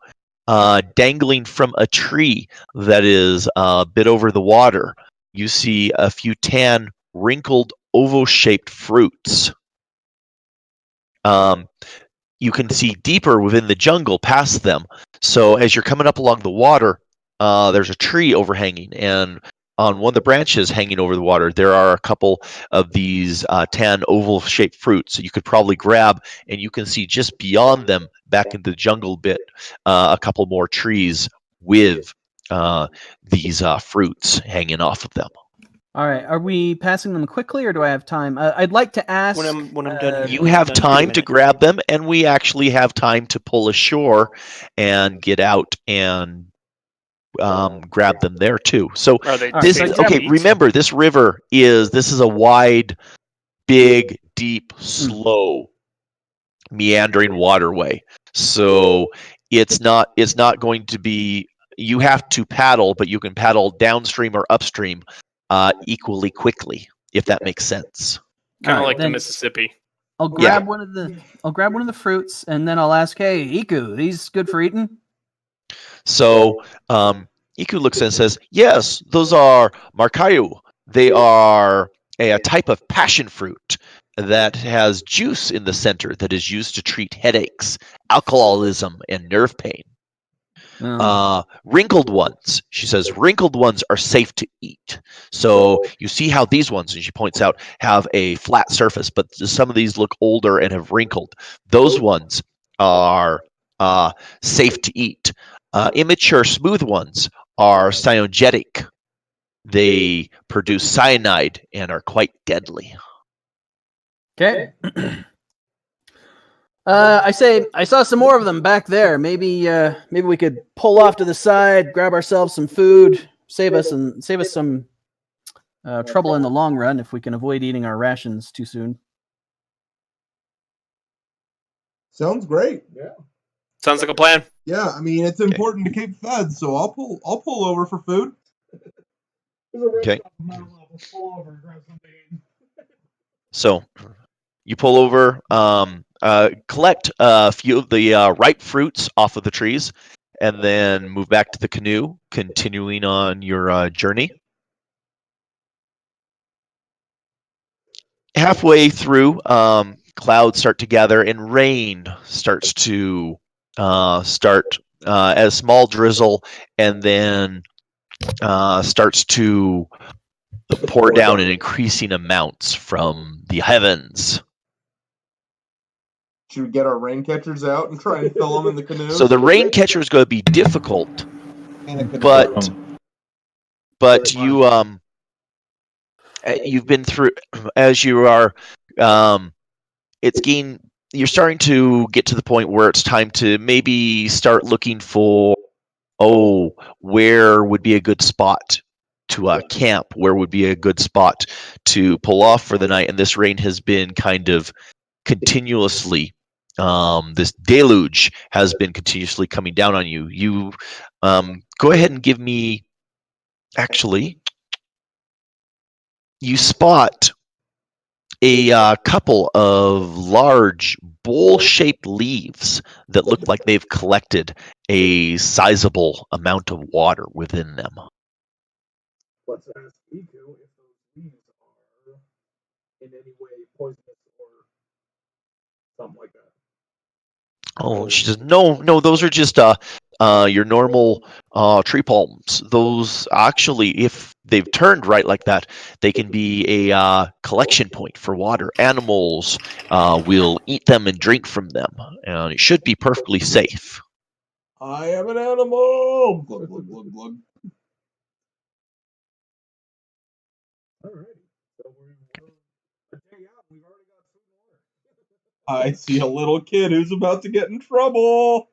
dangling from a tree that is a bit over the water, you see a few tan, wrinkled, oval-shaped fruits. You can see deeper within the jungle past them. So as you're coming up along the water, there's a tree overhanging, and on one of the branches hanging over the water, there are a couple of these tan oval-shaped fruits that you could probably grab, and you can see just beyond them, back into the jungle bit, a couple more trees with these fruits hanging off of them. All right, are we passing them quickly, or do I have time? I'd like to ask. When I'm done, You have time to grab them, and we actually have time to pull ashore and get out and grab them there too. So Are they this safe is to okay. eat? Remember, this is a wide, big, deep, slow, meandering waterway. So it's not going to be. You have to paddle, but you can paddle downstream or upstream equally quickly, if that makes sense. Kind of Alright, like the then Mississippi. I'll grab one of the fruits, and then I'll ask, "Hey, Iku, these good for eating?" So Iku looks and says, "Yes, those are markayu. They are a type of passion fruit that has juice in the center that is used to treat headaches, alcoholism, and nerve pain. Wrinkled ones," she says, "wrinkled ones are safe to eat. So you see how these ones," and she points out, "have a flat surface, but some of these look older and have wrinkled. Those ones are safe to eat. Immature smooth ones are cyanogetic. They produce cyanide and are quite deadly. Okay. I saw some more of them back there. Maybe we could pull off to the side, grab ourselves some food, save us some trouble in the long run if we can avoid eating our rations too soon. Sounds great. Yeah. Sounds like a plan. Yeah, I mean it's important to keep fed, so I'll pull over for food. Okay. Pull over and grab something. So you pull over, collect a few of the ripe fruits off of the trees, and then move back to the canoe, continuing on your journey. Halfway through, clouds start to gather, and rain starts to start as small drizzle, and then starts to pour down in increasing amounts from the heavens. Should we get our rain catchers out and try and fill them in the canoe? So the rain catcher is going to be difficult, but you you've been through as you are. You're starting to get to the point where it's time to maybe start looking for where would be a good spot to camp, where would be a good spot to pull off for the night. And this rain has been kind of continuously, this deluge has been continuously coming down on you. You go ahead and give me, actually, you spot a couple of large bowl-shaped leaves that look like they've collected a sizable amount of water within them. Let's ask Iku if those leaves are in any way poisonous or something like that. Oh, she says, no, those are just your normal tree palms. Those actually, if they've turned right like that, they can be a collection point for water. Animals will eat them and drink from them, and it should be perfectly safe. I am an animal. Glug glug glug glug. Alrighty. So we're a day out. We've already got food and water. I see a little kid who's about to get in trouble.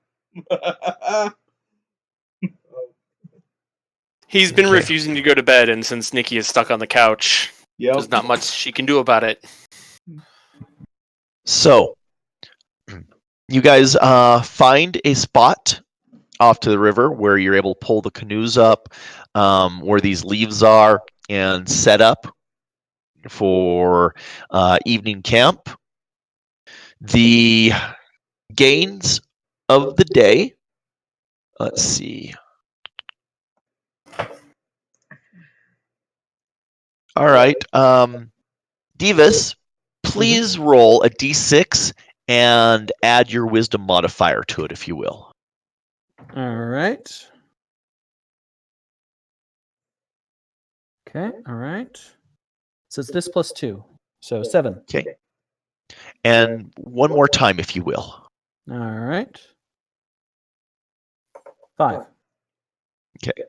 He's been Okay. refusing to go to bed, and since Nikki is stuck on the couch, there's not much she can do about it. So, you guys find a spot off to the river where you're able to pull the canoes up, where these leaves are, and set up for evening camp. The gains of the day. Let's see. All right. Divas, please roll a d6 and add your wisdom modifier to it, if you will. All right. Okay. All right. So it's this plus 2. So 7. Okay. And one more time, if you will. All right. 5. Okay.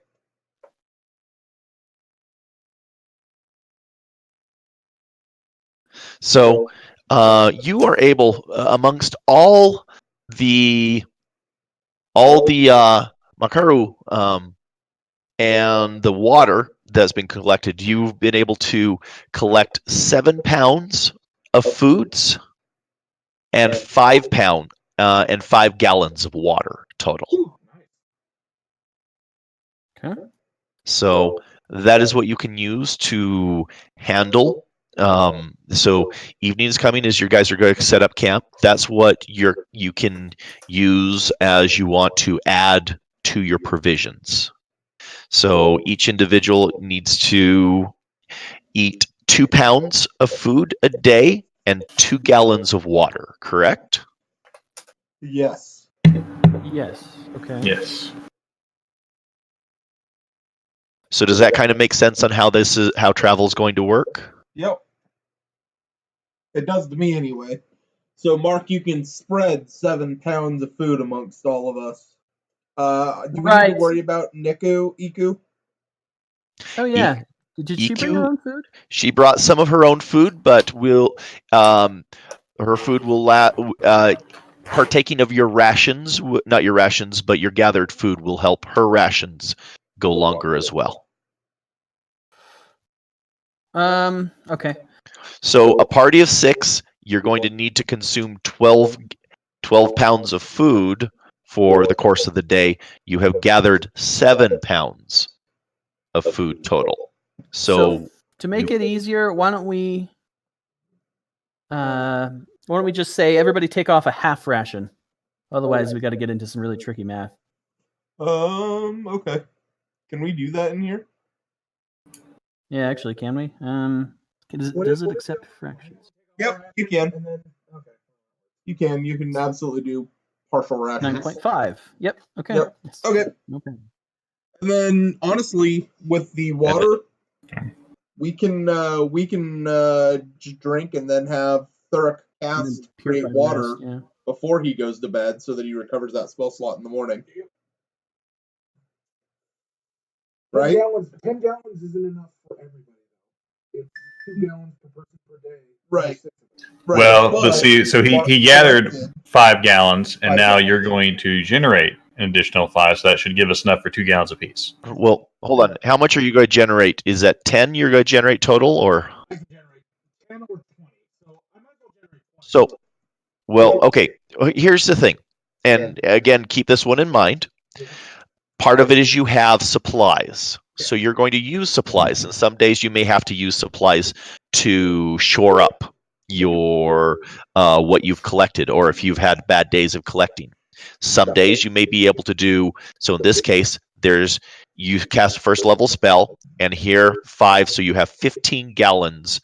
So you are able, amongst all the makaru and the water that's been collected, you've been able to collect 7 pounds of foods and 5 pound and 5 gallons of water total. Okay. So that is what you can use to handle. So evening is coming as you guys are going to set up camp. That's what you can use as you want to add to your provisions. So each individual needs to eat 2 pounds of food a day and 2 gallons of water, correct? Yes. Yes. Okay. Yes. So does that kind of make sense on how travel is going to work? Yep. It does to me anyway. So, Mark, you can spread 7 pounds of food amongst all of us. Do we need Right. to worry about Iku? Oh yeah. Did she bring EQ? her own food? She brought some of her own food, but her food will partaking of your rations, not your rations, but your gathered food will help her rations go longer as well. Okay. So a party of 6, you're going to need to consume 12 pounds of food for the course of the day. You have gathered 7 pounds of food total. So to make it easier, why don't we just say everybody take off a half ration? Otherwise, we got to get into some really tricky math. Okay. Can we do that in here? Yeah, actually, can we? Does it accept fractions? Yep, you can. You can. You can absolutely do partial rations. 9.5. Yep. Okay. Yep. Yes. Okay. Okay. And then, honestly, with the water, we can just drink and then have Thurek cast create water before he goes to bed, so that he recovers that spell slot in the morning. Right? 10 gallons isn't enough for everybody. It's 2 gallons per person per day. Right. Well, let's see. So he gathered 5 gallons, and now you're going to generate an additional 5, so that should give us enough for 2 gallons apiece. well, hold on. How much are you going to generate? Is that 10 you're going to generate total, or? I can generate 10 or 20. So I might go generate 20. So, well, okay. Here's the thing, and again, keep this one in mind. Part of it is you have supplies, so you're going to use supplies, and some days you may have to use supplies to shore up your what you've collected, or if you've had bad days of collecting. Some days you may be able to do so. In this case, you cast a first level spell, and here 5, so you have 15 gallons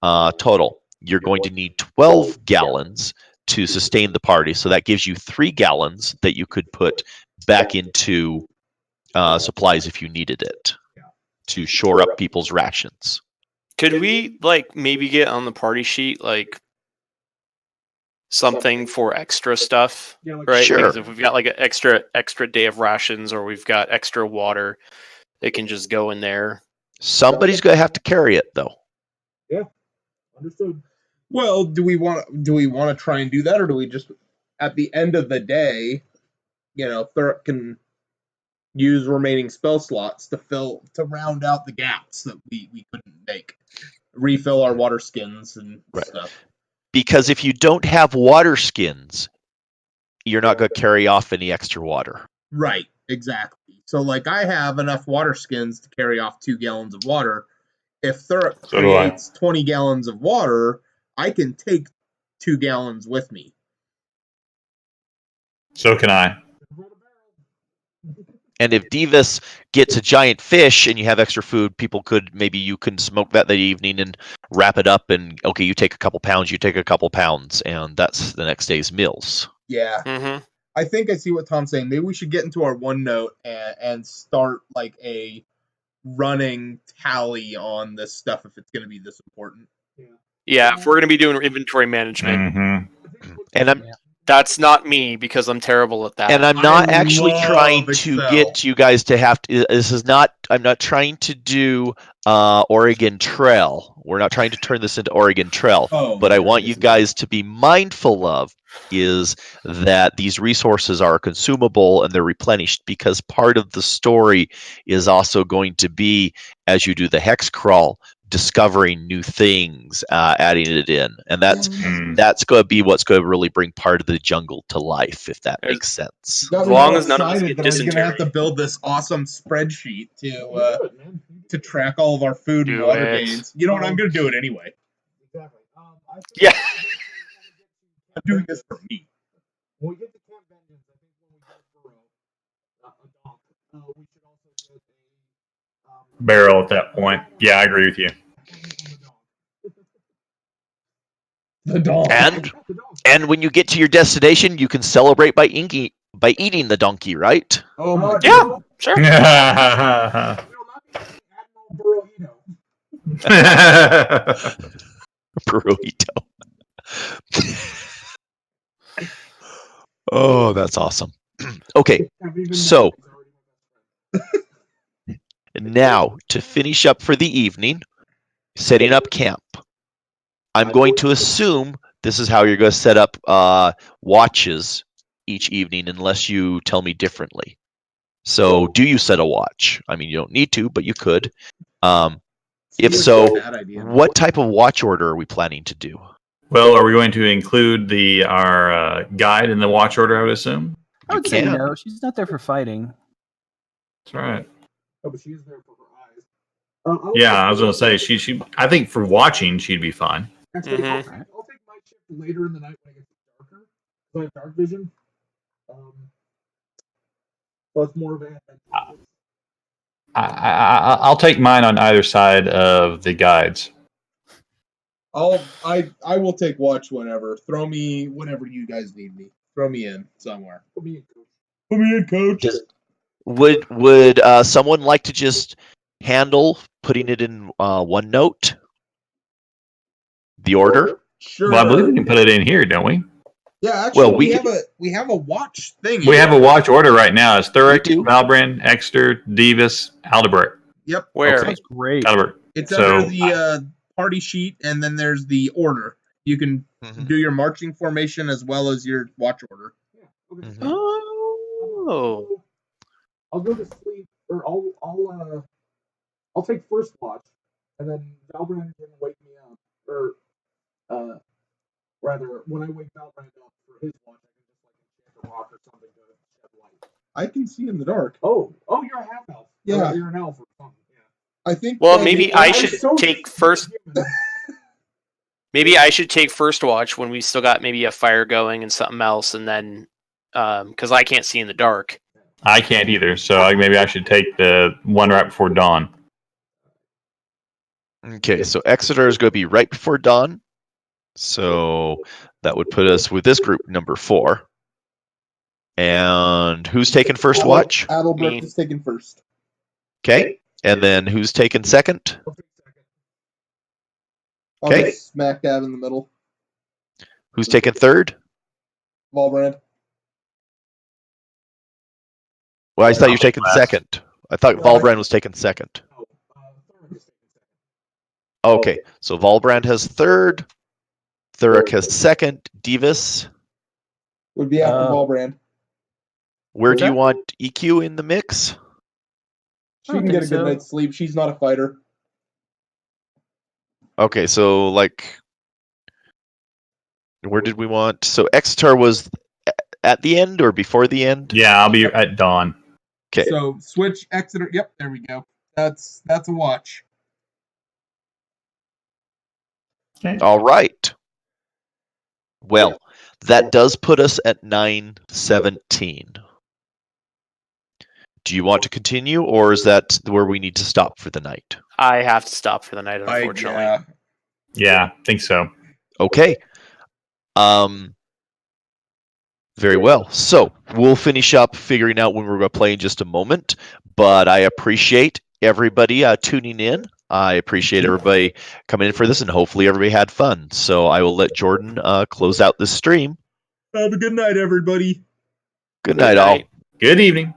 total. You're going to need 12 gallons to sustain the party, so that gives you 3 gallons that you could put back into supplies if you needed it to shore up people's rations. Could we maybe get on the party sheet something for extra stuff, right? Sure. Because if we've got an extra day of rations, or we've got extra water, it can just go in there. Somebody's going to have to carry it, though. Yeah, understood. Well, do we want to try and do that, or do we just, at the end of the day, Thurek can use remaining spell slots to round out the gaps that we couldn't make, refill our water skins and stuff. Because if you don't have water skins, you're not going to carry off any extra water. Right, exactly. So, I have enough water skins to carry off 2 gallons of water. If Thurek creates 20 gallons of water, I can take 2 gallons with me. So can I. And if Divis gets a giant fish and you have extra food, maybe you can smoke that evening and wrap it up, and okay, you take a couple pounds, and that's the next day's meals. Yeah. Mm-hmm. I think I see what Tom's saying. Maybe we should get into our OneNote and start a running tally on this stuff if it's going to be this important. Yeah, if we're going to be doing inventory management. Mm-hmm. And that's not me, because I'm terrible at that. And I'm not actually trying to get you guys to have to. I'm not trying to do Oregon Trail. We're not trying to turn this into Oregon Trail. But I want you guys to be mindful of is that these resources are consumable and they're replenished, because part of the story is also going to be, as you do the hex crawl, discovering new things, adding it in, and that's going to be what's going to really bring part of the jungle to life, if that makes sense. As long as none of us get that I'm going to dysentery. have to build this awesome spreadsheet to track all of our food and water gains. You know what? I'm going to do it anyway. Exactly. Yeah. I'm doing this for me. When we get to Camp Vengeance, I think when we get a burrow, a donk, we should also get a Barrel at that point. Yeah, I agree with you. The donk. And when you get to your destination, you can celebrate by eating the donkey, right? Oh my Yeah, sure. Burrito. Oh, that's awesome. Okay, Haven't even met so him, he's already my best friend. now to finish up for the evening, setting up camp. I'm going to assume this is how you're going to set up watches each evening, unless you tell me differently. So, do you set a watch? I mean, you don't need to, but you could. If Seems so, like a bad idea. what type of watch order are we planning to do? Well, are we going to include our guide in the watch order, I would assume? I You would say can. no. She's not there for fighting. That's right. Oh, but she is there for her eyes. Yeah, I was going to say, she. I think for watching, she'd be fine. Actually, Mhm. I'll take my shift later in the night when it gets darker. So I have dark vision. So it's more of a. I'll take mine on either side of the guides. I will take watch whenever. Throw me whenever you guys need me. Throw me in somewhere. Put me in, coach. Put me in, coach. Would someone like to just handle putting it in OneNote? The order? Sure. Well, I believe we can put it in here, don't we? Yeah, actually, Well, we have a watch thing. We have a watch order right now. It's Thurek, We do? Valbrand, Exeter, Divis, Aldebert. Yep. Where? That's great. Aldebert. It's So, under the party sheet, and then there's the order. You can Mhm. do your marching formation as well as your watch order. Yeah. Okay. Mhm. Oh. I'll go to sleep, or I'll take first watch, and then Valbrand can wake me up, or rather, when I wake Valbrand up for his watch, I can just enchant a rock or something to shed light. I can see in the dark. Oh, you're a half elf. Yeah. You're an elf or something. Yeah. I think. Well, maybe I I'm should so take used to first. human. Maybe I should take first watch when we still got maybe a fire going and something else, and then because I can't see in the dark. I can't either, so maybe I should take the one right before dawn. Okay, so Exeter is going to be right before dawn. So that would put us with this group number 4. And who's taking first watch? Me. Adalbert is taking first. Okay. And then who's taking second? I'll take second. I'll Okay. be smack dab in the middle. Who's taking third? Valbrand. Well, I thought you were taking Last. second. I thought Valbrand was taking second. No, Thurek is taking second. Okay, so Valbrand has third. Thurek has second. Divis, Would be after Oh. Valbrand. where What's do you that? want EQ in the mix? She I don't can get a think good so. night's sleep. She's not a fighter. Okay, so where did we want? So Exeter was at the end or before the end? Yeah, I'll be at dawn. Okay. So switch Exeter. Yep, there we go. That's a watch. All right. Well, that does put us at 9:17. Do you want to continue, or is that where we need to stop for the night? I have to stop for the night, unfortunately. Yeah, I think so. Okay. Very well. So we'll finish up figuring out when we're going to play in just a moment. But I appreciate everybody tuning in. I appreciate everybody coming in for this, and hopefully everybody had fun. So I will let Jordan close out this stream. Have a good night, everybody. Good night, all. Good evening.